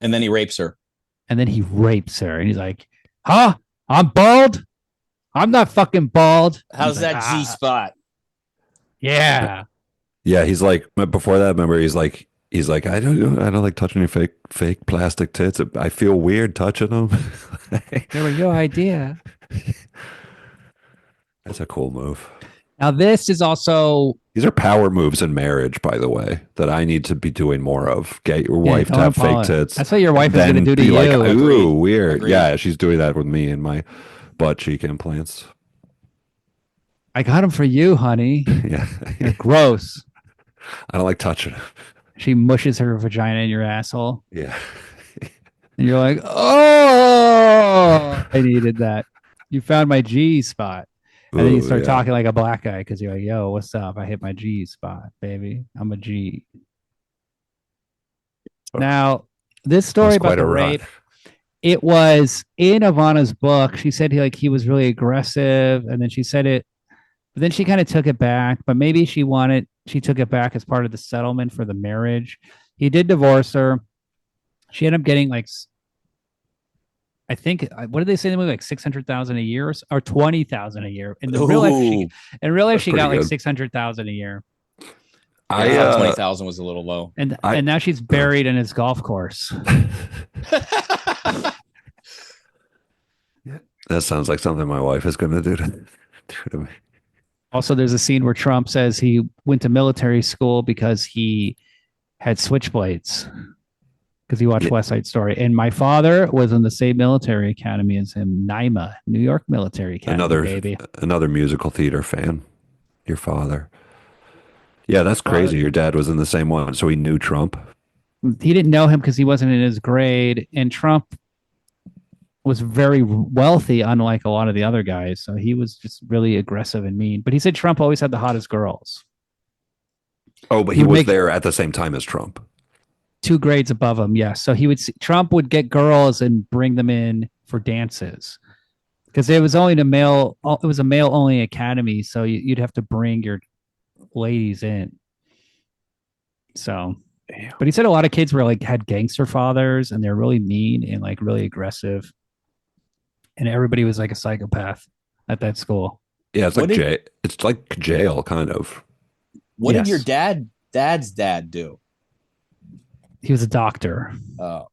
And then he rapes her. And then he rapes her. And he's like, huh? I'm bald? I'm not fucking bald. How's that G spot? Yeah. Yeah, he's like, before that, remember, he's like, I don't like touching your fake plastic tits. I feel weird touching them. They were your idea. That's a cool move. Now this is also, these are power moves in marriage, by the way, that I need to be doing more of. Get your wife to have fake tits. That's what your wife is going to do to you. Like, ooh, weird. Agreed. Yeah, she's doing that with me and my butt cheek implants. I got them for you, honey. Yeah. You're gross. I don't like touching them. She mushes her vagina in your asshole. Yeah. And you're like, oh, I needed that. You found my G spot. And then you start talking like a black guy because you're like, yo, what's up? I hit my G spot, baby. I'm a G. Now, this story about the rape, it was in Ivana's book. She said he was really aggressive. And then she said it, but then she kind of took it back. But maybe she took it back as part of the settlement for the marriage. He did divorce her. She ended up getting like, I think, what did they say in the movie? Like 600,000 a year or 20,000 a year. In real life, she got like 600,000 a year. 20,000 was a little low. And now she's buried in his golf course. That sounds like something my wife is going to do to me. Also, there's a scene where Trump says he went to military school because he had switchblades. Because he watched West Side Story. And my father was in the same military academy as him, NYMA, New York Military Academy, another musical theater fan, your father. Yeah, that's crazy. Your dad was in the same one, so he knew Trump. He didn't know him because he wasn't in his grade. And Trump was very wealthy, unlike a lot of the other guys. So he was just really aggressive and mean. But he said Trump always had the hottest girls. Oh, but he was there at the same time as Trump. 2 grades above him, yes. So Trump would get girls and bring them in for dances because it was only it was a male only academy, so you'd have to bring your ladies in. So, but he said a lot of kids were like had gangster fathers and they're really mean and like really aggressive, and everybody was like a psychopath at that school. Yeah, it's like it's like jail, kind of. What did your dad's dad do? He was a doctor. Oh.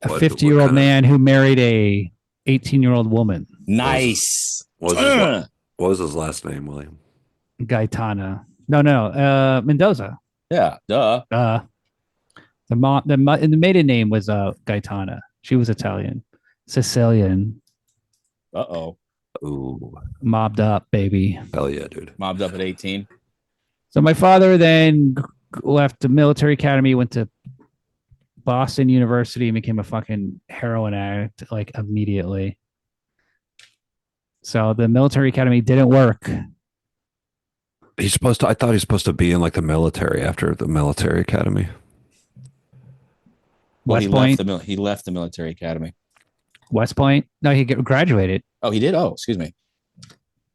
A 50-year-old man who married a 18-year-old woman. Nice. What was his last name, William? Gaetana. No. Mendoza. Yeah, duh. The maiden name was Gaetana. She was Italian. Sicilian. Uh-oh. Ooh. Mobbed up, baby. Hell yeah, dude. Mobbed up at 18. So my father then left the military academy, went to Boston University, and became a fucking heroin addict like immediately. So the military academy didn't work. I thought he's supposed to be in like the military after the military academy. West Point. He left the military academy. West Point? No, he graduated. Oh, he did? Oh, excuse me.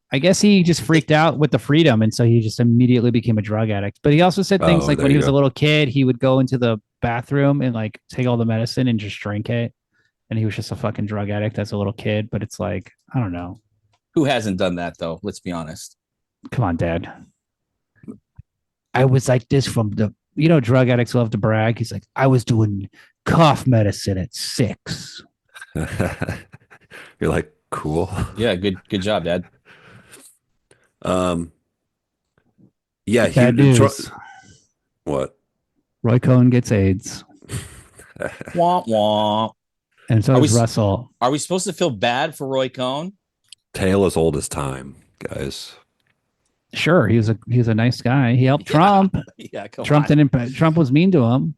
I guess he just freaked out with the freedom, and so he just immediately became a drug addict. But he also said things like when he was a little kid, he would go into the bathroom and like take all the medicine and just drink it. And he was just a fucking drug addict as a little kid. But it's like, I don't know. Who hasn't done that, though? Let's be honest. Come on, Dad. I was like this from drug addicts love to brag. He's like, I was doing cough medicine at 6. You're like, cool. Yeah, good job, Dad. Um, yeah, Bad news. What? Roy Cohn gets AIDS. Womp womp. And so does Russell. Are we supposed to feel bad for Roy Cohn? Tale as old as time, guys. Sure, he was a nice guy. He helped Trump. Yeah, Trump was mean to him.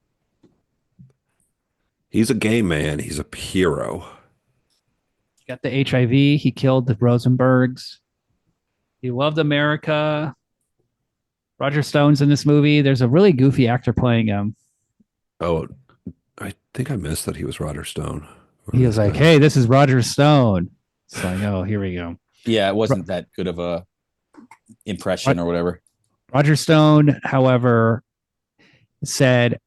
He's a gay man. He's a hero. He got the HIV. He killed the Rosenbergs. He loved America. Roger Stone's in this movie. There's a really goofy actor playing him. Oh, I think I missed that he was Roger Stone. He was like, "Hey, this is Roger Stone." It's like, oh, here we go. Yeah, it wasn't that good of a impression or whatever. Roger Stone, however, said,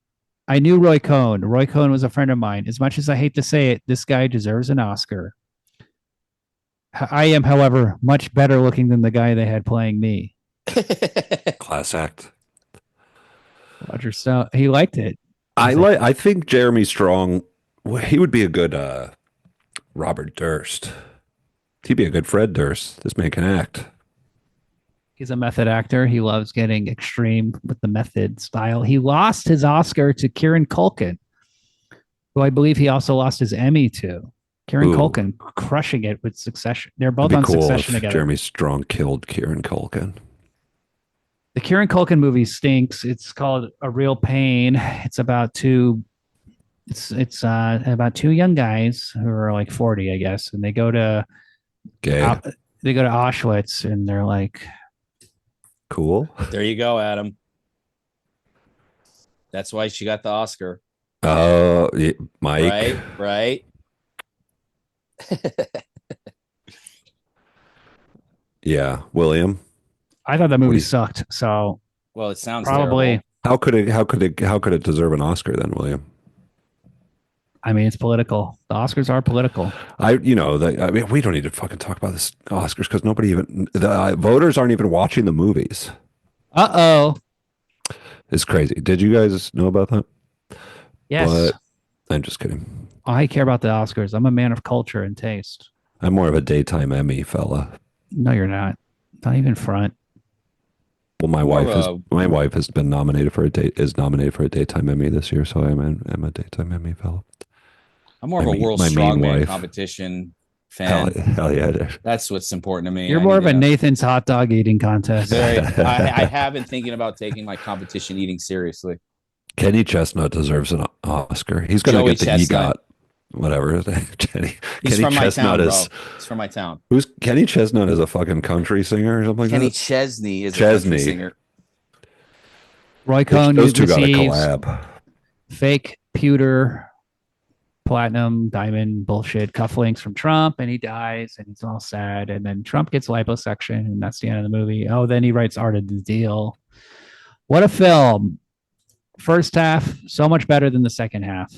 I knew Roy Cohn. Roy Cohn was a friend of mine. As much as I hate to say it, this guy deserves an Oscar. I am, however, much better looking than the guy they had playing me. Class act. Roger Stone, he liked it. I think Jeremy Strong, he would be a good Robert Durst. He'd be a good Fred Durst. This man can act. He's a method actor. He loves getting extreme with the method style. He lost his Oscar to Kieran Culkin, who I believe he also lost his Emmy to. Kieran Culkin crushing it with Succession. They're both on Succession together. Jeremy Strong killed Kieran Culkin. The Kieran Culkin movie stinks. It's called A Real Pain. It's about two young guys who are like 40, I guess, and they go to Auschwitz, and they're like, cool. There you go, Adam. That's why she got the Oscar. Mike. Right. Yeah, William. I thought that movie sucked. So, well, it sounds probably terrible. How could it deserve an Oscar then, William? I mean, it's political. The Oscars are political. We don't need to fucking talk about this Oscars because the voters aren't even watching the movies. It's crazy. Did you guys know about that? Yes. But I'm just kidding. I care about the Oscars. I'm a man of culture and taste. I'm more of a daytime Emmy fella. No, you're not. Not even front. Well, my wife has been nominated for a daytime Emmy this year, so I'm a daytime Emmy fella. I'm more of a World Strongman competition fan. Hell yeah. That's what's important to me. You're more of a Nathan's hot dog eating contest. I have been thinking about taking my competition eating seriously. Kenny Chestnut deserves an Oscar. He's going to get the EGOT. Whatever. Kenny from my Chestnut town, bro. He's from my town. Who's Kenny Chestnut is a fucking country singer or something like Kenny that? Chesney is a country singer. Roy Cohn those two got a collab. Fake pewter, platinum, diamond bullshit cufflinks from Trump, and he dies, and he's all sad. And then Trump gets liposuction, and that's the end of the movie. Oh, then he writes Art of the Deal. What a film. First half, so much better than the second half.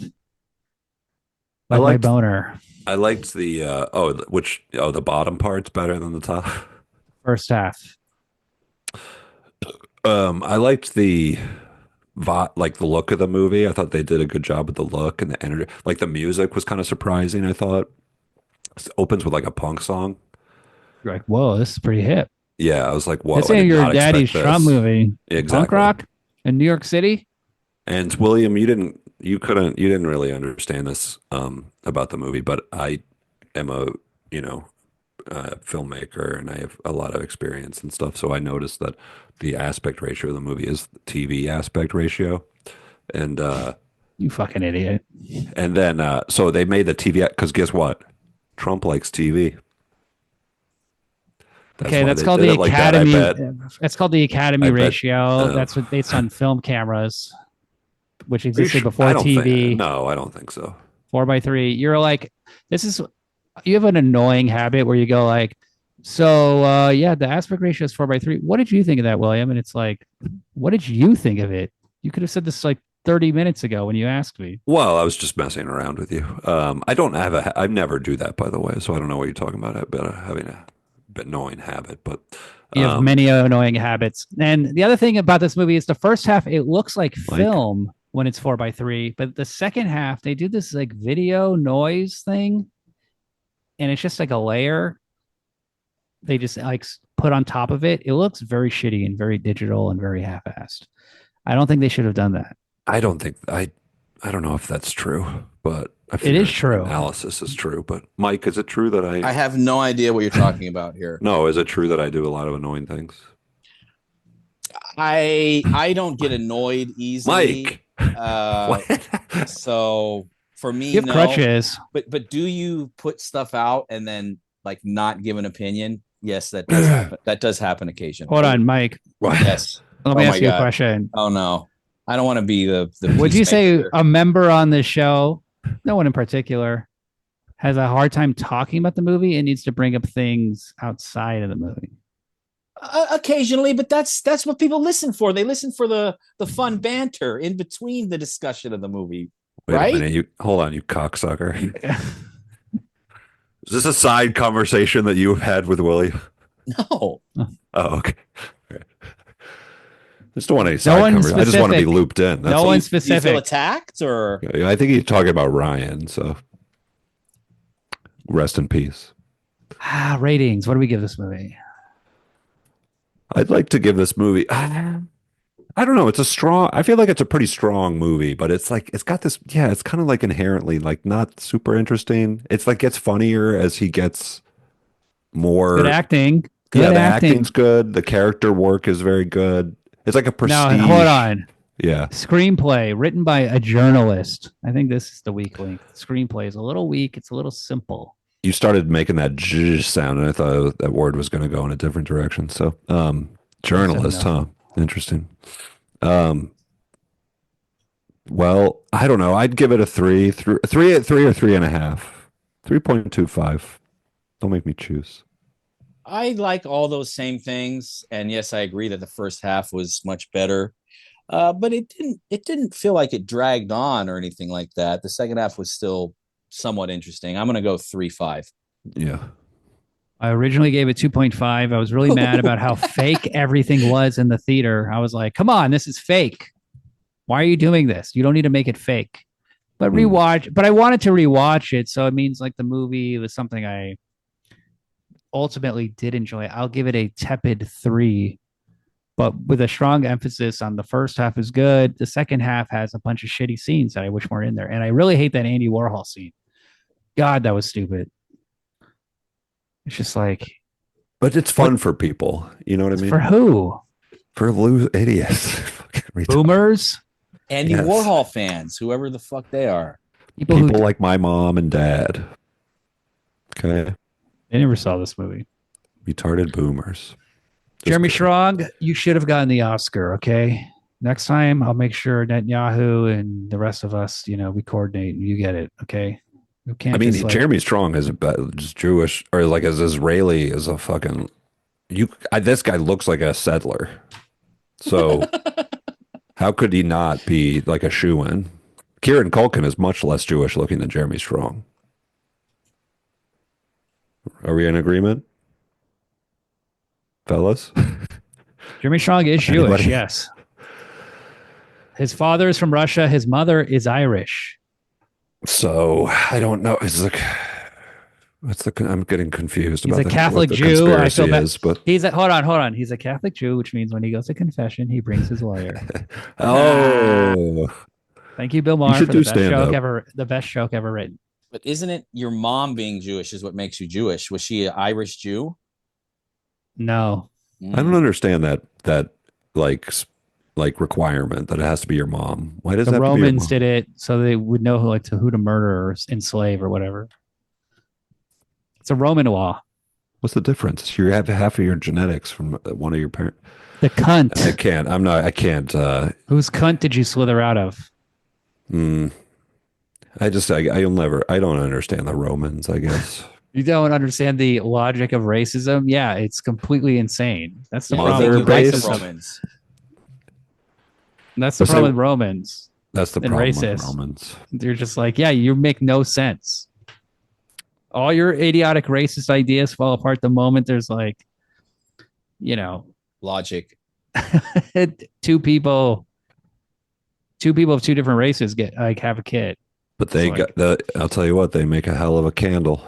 Like my boner. I liked the the bottom part's better than the top. First half. I liked the look of the movie. I thought they did a good job with the look and the energy. Like the music was kind of surprising. I thought it opens with like a punk song. You're like, whoa, this is pretty hip. Yeah, I was like, whoa. This ain't your daddy's Trump movie. Exactly. Punk rock in New York City. And William, you didn't really understand this about the movie, but I am a filmmaker and I have a lot of experience and stuff. So I noticed that the aspect ratio of the movie is the TV aspect ratio, and you fucking idiot. And then so they made the TV because guess what? Trump likes TV. That's called the Academy. That's called the Academy ratio. That's what based on film cameras, which existed before TV. No, I don't think so. 4:3. You're like, you have an annoying habit where you go like, so the aspect ratio is 4:3. What did you think of that, William? And it's like, what did you think of it? You could have said this like 30 minutes ago when you asked me. Well, I was just messing around with you. I never do that, by the way, so I don't know what you're talking about. About having a bit annoying habit, but you have many annoying habits. And the other thing about this movie is the first half, it looks like film when it's 4:3, but the second half they do this like video noise thing and it's just like a layer they just like put on top of it. It looks very shitty and very digital and very half-assed. I don't think they should have done that. I don't think I don't know if that's true, but I it is true. Analysis is true, but Mike, is it true that I have no idea what you're talking about here. No, is it true that I do a lot of annoying things? I don't get annoyed easily. Mike. So for me, you have crutches. But do you put stuff out and then like not give an opinion? Yes, that does happen. That does happen occasionally. Hold on, Mike. Yes. Let me ask you a question. Oh no, I don't want to be the Would you say a member on this show, no one in particular, has a hard time talking about the movie and needs to bring up things outside of the movie? Occasionally, but that's what people listen for. They listen for the fun banter in between the discussion of the movie. Wait right? a minute, hold on, you cocksucker. Is this a side conversation that you had with Willie? No. Oh, okay. I just don't want any side conversation. I just want to be looped in. That's no one specific. Do you feel attacked, or I think he's talking about Ryan. So rest in peace. Ratings. What do we give this movie? I'd like to give this movie. I don't know. It's a strong. I feel like it's a pretty strong movie, but it's like it's got this. Yeah, it's kind of like inherently like not super interesting. It's like gets funnier as he gets more. Good acting. The acting's good. The character work is very good. It's like a prestige. No, hold on. Yeah. Screenplay written by a journalist. I think this is the weak link. Screenplay is a little weak. It's a little simple. You started making that zzz sound, and I thought that word was going to go in a different direction. So, journalist, huh? Interesting. Well, I don't know. I'd give it a 3 or 3.5. 3.25. Don't make me choose. I like all those same things, and yes, I agree that the first half was much better, but it didn't feel like it dragged on or anything like that. The second half was still somewhat interesting. I'm going to go 3.5. Yeah. I originally gave it 2.5. I was really mad about how fake everything was in the theater. I was like, come on, this is fake. Why are you doing this? You don't need to make it fake. But I wanted to rewatch it. So it means like the movie was something I ultimately did enjoy. I'll give it a tepid 3, but with a strong emphasis on the first half is good. The second half has a bunch of shitty scenes that I wish weren't in there. And I really hate that Andy Warhol scene. God, that was stupid. It's just like, but it's fun for people. You know what I mean? For who? For loose idiots, boomers, Andy Warhol fans, whoever the fuck they are. People like my mom and dad. Okay, I never saw this movie. Retarded boomers. Jeremy Strong, you should have gotten the Oscar. Okay, next time I'll make sure Netanyahu and the rest of us, we coordinate and you get it. Okay. I mean, Jeremy Strong is just Jewish or like as Israeli as a fucking this guy looks like a settler. So how could he not be like a shoo-in? Kieran Culkin is much less Jewish looking than Jeremy Strong. Are we in agreement, fellas? Jeremy Strong is Jewish, yes. His father is from Russia. His mother is Irish. So I don't know. It's like I'm getting confused. He's about a Catholic Jew. I feel bad. But hold on. He's a Catholic Jew, which means when he goes to confession, he brings his lawyer. Thank you, Bill Maher, for the best joke ever written. But isn't it your mom being Jewish is what makes you Jewish? Was she an Irish Jew? No, I don't understand that like requirement that it has to be your mom. Why does the that Romans did it so they would know who to murder or enslave or whatever? It's a Roman law. What's the difference? You have half of your genetics from one of your parents. The cunt. I can't. Whose cunt did you slither out of? I don't understand the Romans, I guess. You don't understand the logic of racism? Yeah, it's completely insane. That's the problem with Romans. That's the problem with Romans. That's the problem with Romans. They're just like, yeah, you make no sense. All your idiotic racist ideas fall apart the moment there's like, logic. two people of two different races have a kid. But I'll tell you what, they make a hell of a candle.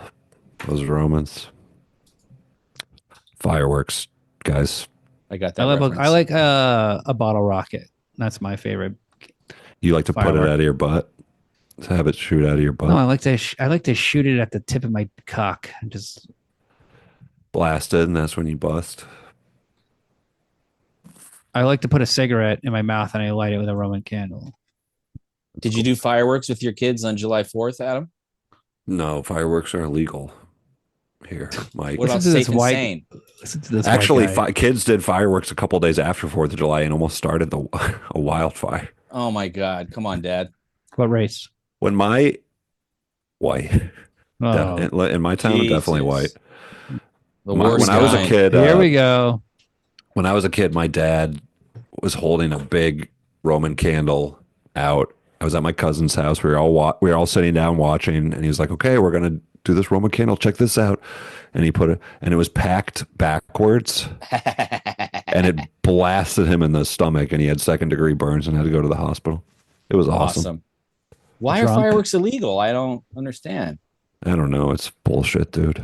Those Romans. Fireworks, guys. I got that. I like a bottle rocket. That's my favorite. You like to put it out of your butt? To have it shoot out of your butt? No, I like to shoot it at the tip of my cock and just blast it, and that's when you bust. I like to put a cigarette in my mouth and I light it with a Roman candle. Did you do fireworks with your kids on July 4th, Adam? No, fireworks are illegal here, Mike. What about Safe and Sane? Actually, kids did fireworks a couple days after 4th of July and almost started a wildfire. Oh my God! Come on, Dad. What race? When my white in my town, definitely white. When I was a kid, here we go. When I was a kid, my dad was holding a big Roman candle out. I was at my cousin's house. We were all sitting down watching, and he was like, "Okay, we're gonna do this Roman candle. Check this out." And he put it, and it was packed backwards, and it blasted him in the stomach, and he had 2nd-degree burns and had to go to the hospital. It was awesome. Why are fireworks illegal? I don't understand. I don't know. It's bullshit, dude.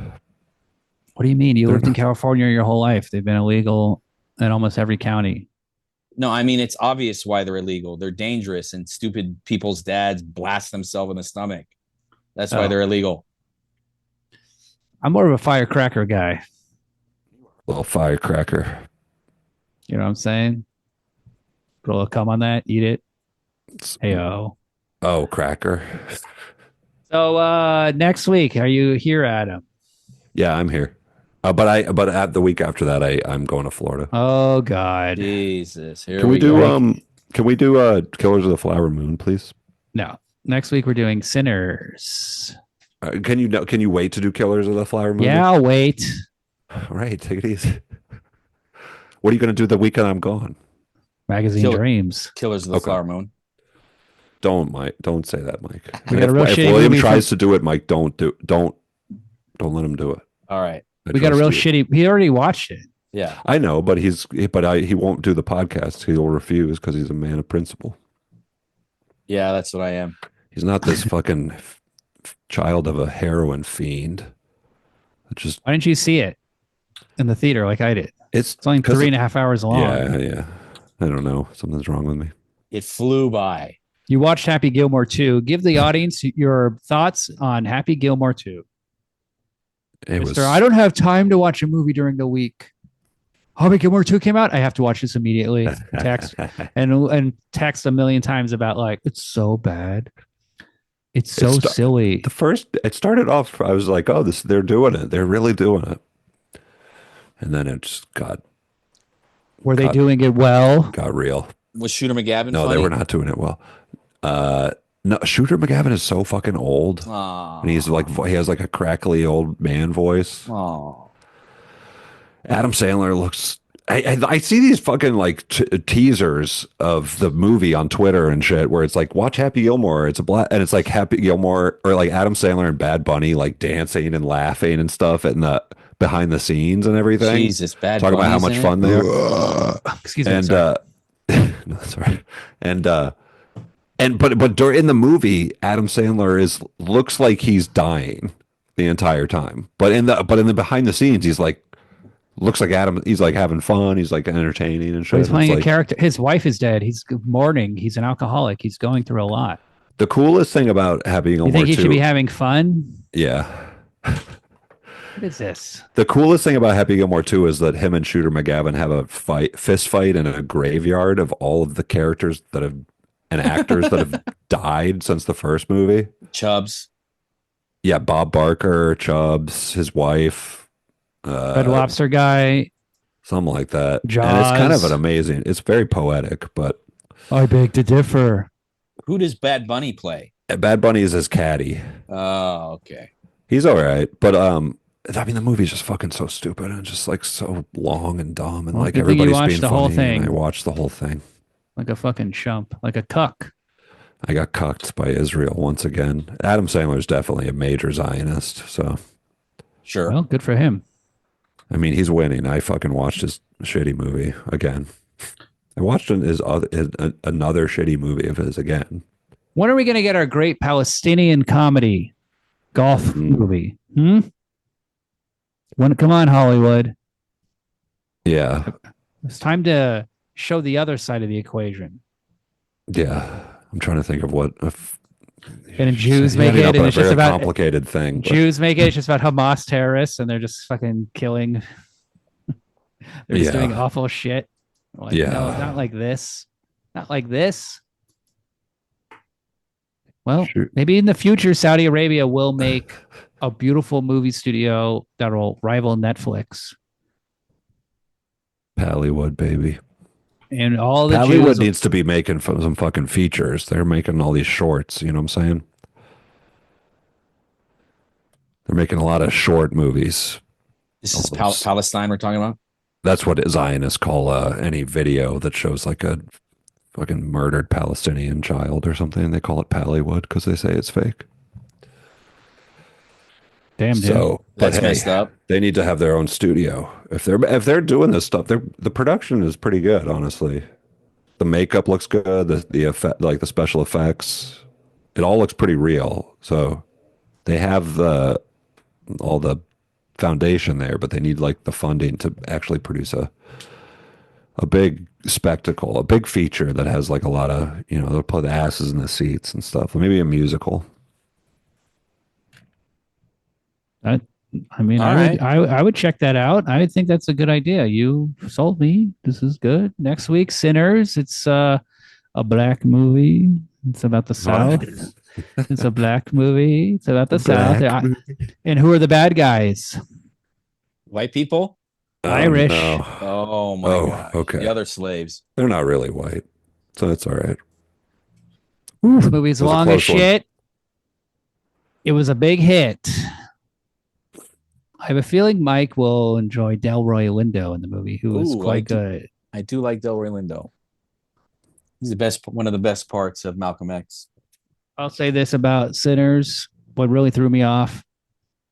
What do you mean? You lived in California your whole life. They've been illegal in almost every county. No, I mean, it's obvious why they're illegal. They're dangerous, and stupid people's dads blast themselves in the stomach. That's why they're illegal. I'm more of a firecracker guy. Little firecracker. You know what I'm saying? Put a little cum on that. Eat it. Hey-o. Oh, cracker. So next week, are you here, Adam? Yeah, I'm here. But at the week after that, I'm going to Florida. Oh God, Jesus! Can we do Killers of the Flower Moon, please? No. Next week we're doing Sinners. Can you wait to do Killers of the Flower Moon? Yeah, I'll wait. All right, take it easy. What are you going to do the weekend I'm gone? Magazine Dreams. Killers of the Flower Moon. Don't say that, Mike. If William tries to do it, Mike, don't let him do it. All right. We got a real shitty. He already watched it. Yeah, I know, but he won't do the podcast. He'll refuse because he's a man of principle. Yeah, that's what I am. He's not this fucking child of a heroin fiend. Why didn't you see it in the theater like I did? It's only 3.5 hours long. Yeah. I don't know. Something's wrong with me. It flew by. You watched Happy Gilmore 2. Give the audience your thoughts on Happy Gilmore 2. I don't have time to watch a movie during the week. Happy Gilmore 2 came out. I have to watch this immediately. Text and text a million times about like, it's so bad. It's so silly. It started off, I was like, oh, they're doing it. They're really doing it. And then it just Were they doing it well? Got real. Was Shooter McGavin No, funny? They were not doing it well. No, Shooter McGavin is so fucking old. Aww. And he has like a crackly old man voice. Aww. Adam Sandler looks. I see these fucking like teasers of the movie on Twitter and shit where it's like, watch Happy Gilmore. It's and it's like Happy Gilmore or like Adam Sandler and Bad Bunny like dancing and laughing and stuff and the behind the scenes and everything. Jesus, Bad Talk about how much fun they are. Excuse me. And no, sorry. But during the movie, Adam Sandler looks like he's dying the entire time. But in the behind the scenes, he's like looks like Adam. He's like having fun. He's like entertaining and shit. He's playing a character. His wife is dead. He's mourning. He's an alcoholic. He's going through a lot. The coolest thing about Happy Gilmore 2. You think he should be having fun? Yeah. What is this? The coolest thing about Happy Gilmore 2 is that him and Shooter McGavin have a fist fight in a graveyard of all of the characters that have and actors that have died since the first movie. Chubbs. Yeah, Bob Barker, Chubbs, his wife. Red Lobster guy. Something like that. Jaws. And it's kind of it's very poetic, but. I beg to differ. Who does Bad Bunny play? Bad Bunny is his caddy. Oh, okay. He's all right, but I mean, the movie's just fucking so stupid and just like so long and dumb and like everybody's being the funny. Whole thing. I watched the whole thing. Like a fucking chump, like a cuck. I got cucked by Israel once again. Adam Sandler's definitely a major Zionist, so. Sure. Well, good for him. I mean, he's winning. I fucking watched his shitty movie again. I watched another shitty movie of his again. When are we going to get our great Palestinian comedy golf movie? Come on, Hollywood. Yeah. It's time to show the other side of the equation. Yeah. I'm trying to think of what. And Jews make it, and it's just about complicated thing. Jews make it. It's just about Hamas terrorists, and they're just fucking killing. They're just doing awful shit. Like, no, not like this. Not like this. Well, maybe in the future, Saudi Arabia will make a beautiful movie studio that will rival Netflix. Pallywood, baby. And all the Pallywood needs to be making some fucking features. They're making all these shorts. You know what I'm saying? They're making a lot of short movies. This is Palestine we're talking about? That's what Zionists call any video that shows like a fucking murdered Palestinian child or something. They call it Pallywood because they say it's fake. Damn, dude. So, that's messed up. They need to have their own studio. If they're doing this stuff, the production is pretty good, honestly. The makeup looks good. The effect, like the special effects, it all looks pretty real. So they have all the foundation there, but they need like the funding to actually produce a big spectacle, a big feature that has like a lot of, they'll put the asses in the seats and stuff. Maybe a musical. I would check that out. I would think that's a good idea. You sold me. This is good. Next week, Sinners. It's a black movie. It's about the South. It's a black movie. It's about the South. And who are the bad guys? White people? Irish. No. Oh my God. Okay. The other slaves. They're not really white, so that's all right. This movie's long as shit. It was a big hit. I have a feeling Mike will enjoy Delroy Lindo in the movie, who is quite good. I do like Delroy Lindo. He's one of the best parts of Malcolm X. I'll say this about Sinners. What really threw me off: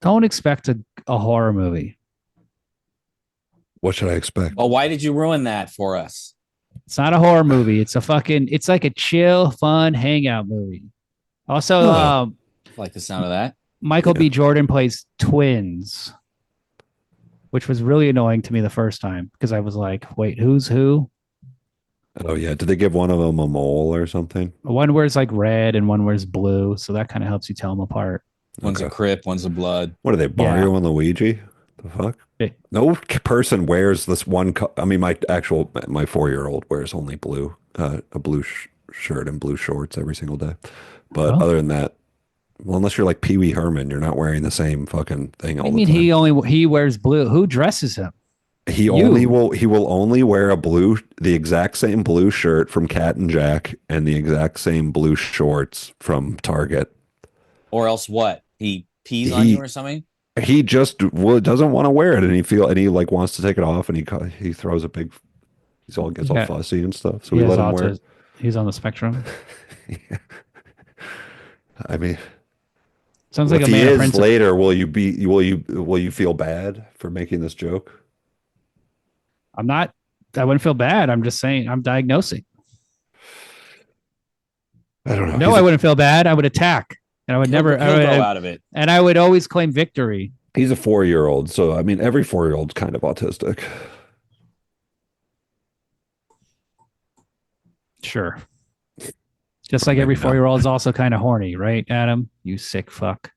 don't expect a horror movie. What should I expect? Oh, why did you ruin that for us? It's not a horror movie. It's it's like a chill, fun hangout movie. Also, I like the sound of that. Michael B. Jordan plays twins, which was really annoying to me the first time because I was like, wait, who's who? Oh, yeah. Did they give one of them a mole or something? One wears like red and one wears blue. So that kind of helps you tell them apart. One's a Crip, one's a Blood. What are they, Mario and Luigi? The fuck? No person wears this one. I mean, my 4-year-old wears only blue, a blue shirt and blue shorts every single day. But other than that, well, unless you're like Pee Wee Herman, you're not wearing the same fucking thing all the time. He wears blue. Who dresses him? He will only wear the exact same blue shirt from Cat and Jack and the exact same blue shorts from Target. Or else what? He pees on you or something? He just doesn't want to wear it, and he like wants to take it off, and he throws gets all fussy and stuff. So we let him wear it. He's on the spectrum. Yeah. I mean, sounds like if he is later, will you feel bad for making this joke? I wouldn't feel bad. I'm just saying I'm diagnosing. I don't know. No, I wouldn't feel bad. I would attack. And I would never go out of it. And I would always claim victory. He's a 4-year-old, so I mean every 4-year-old's kind of autistic. Sure. Just like every 4-year-old is also kind of horny, right, Adam? You sick fuck.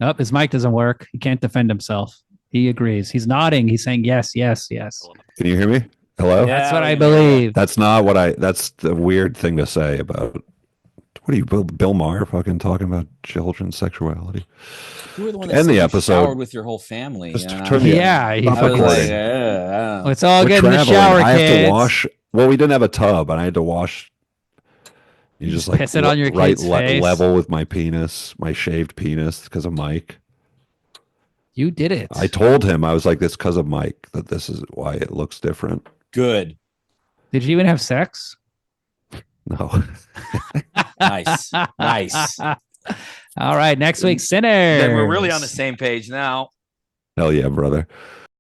Nope, his mic doesn't work. He can't defend himself. He agrees. He's nodding. He's saying yes, yes, yes. Can you hear me? Hello? That's what I believe. That's the weird thing to say about, what are you, Bill Maher fucking talking about children's sexuality? You were the one that end the episode showered with your whole family. It's all good in the shower, I have kids. to wash. Well, we didn't have a tub, and I had to wash. You just like piss it on your kid's face. Level with my penis, my shaved penis, because of Mike. You did it. I told him, I was like, this because of Mike, that this is why it looks different. Good. Did you even have sex? No. Nice. All right. Next week, Sinners. Then we're really on the same page now. Hell yeah, brother.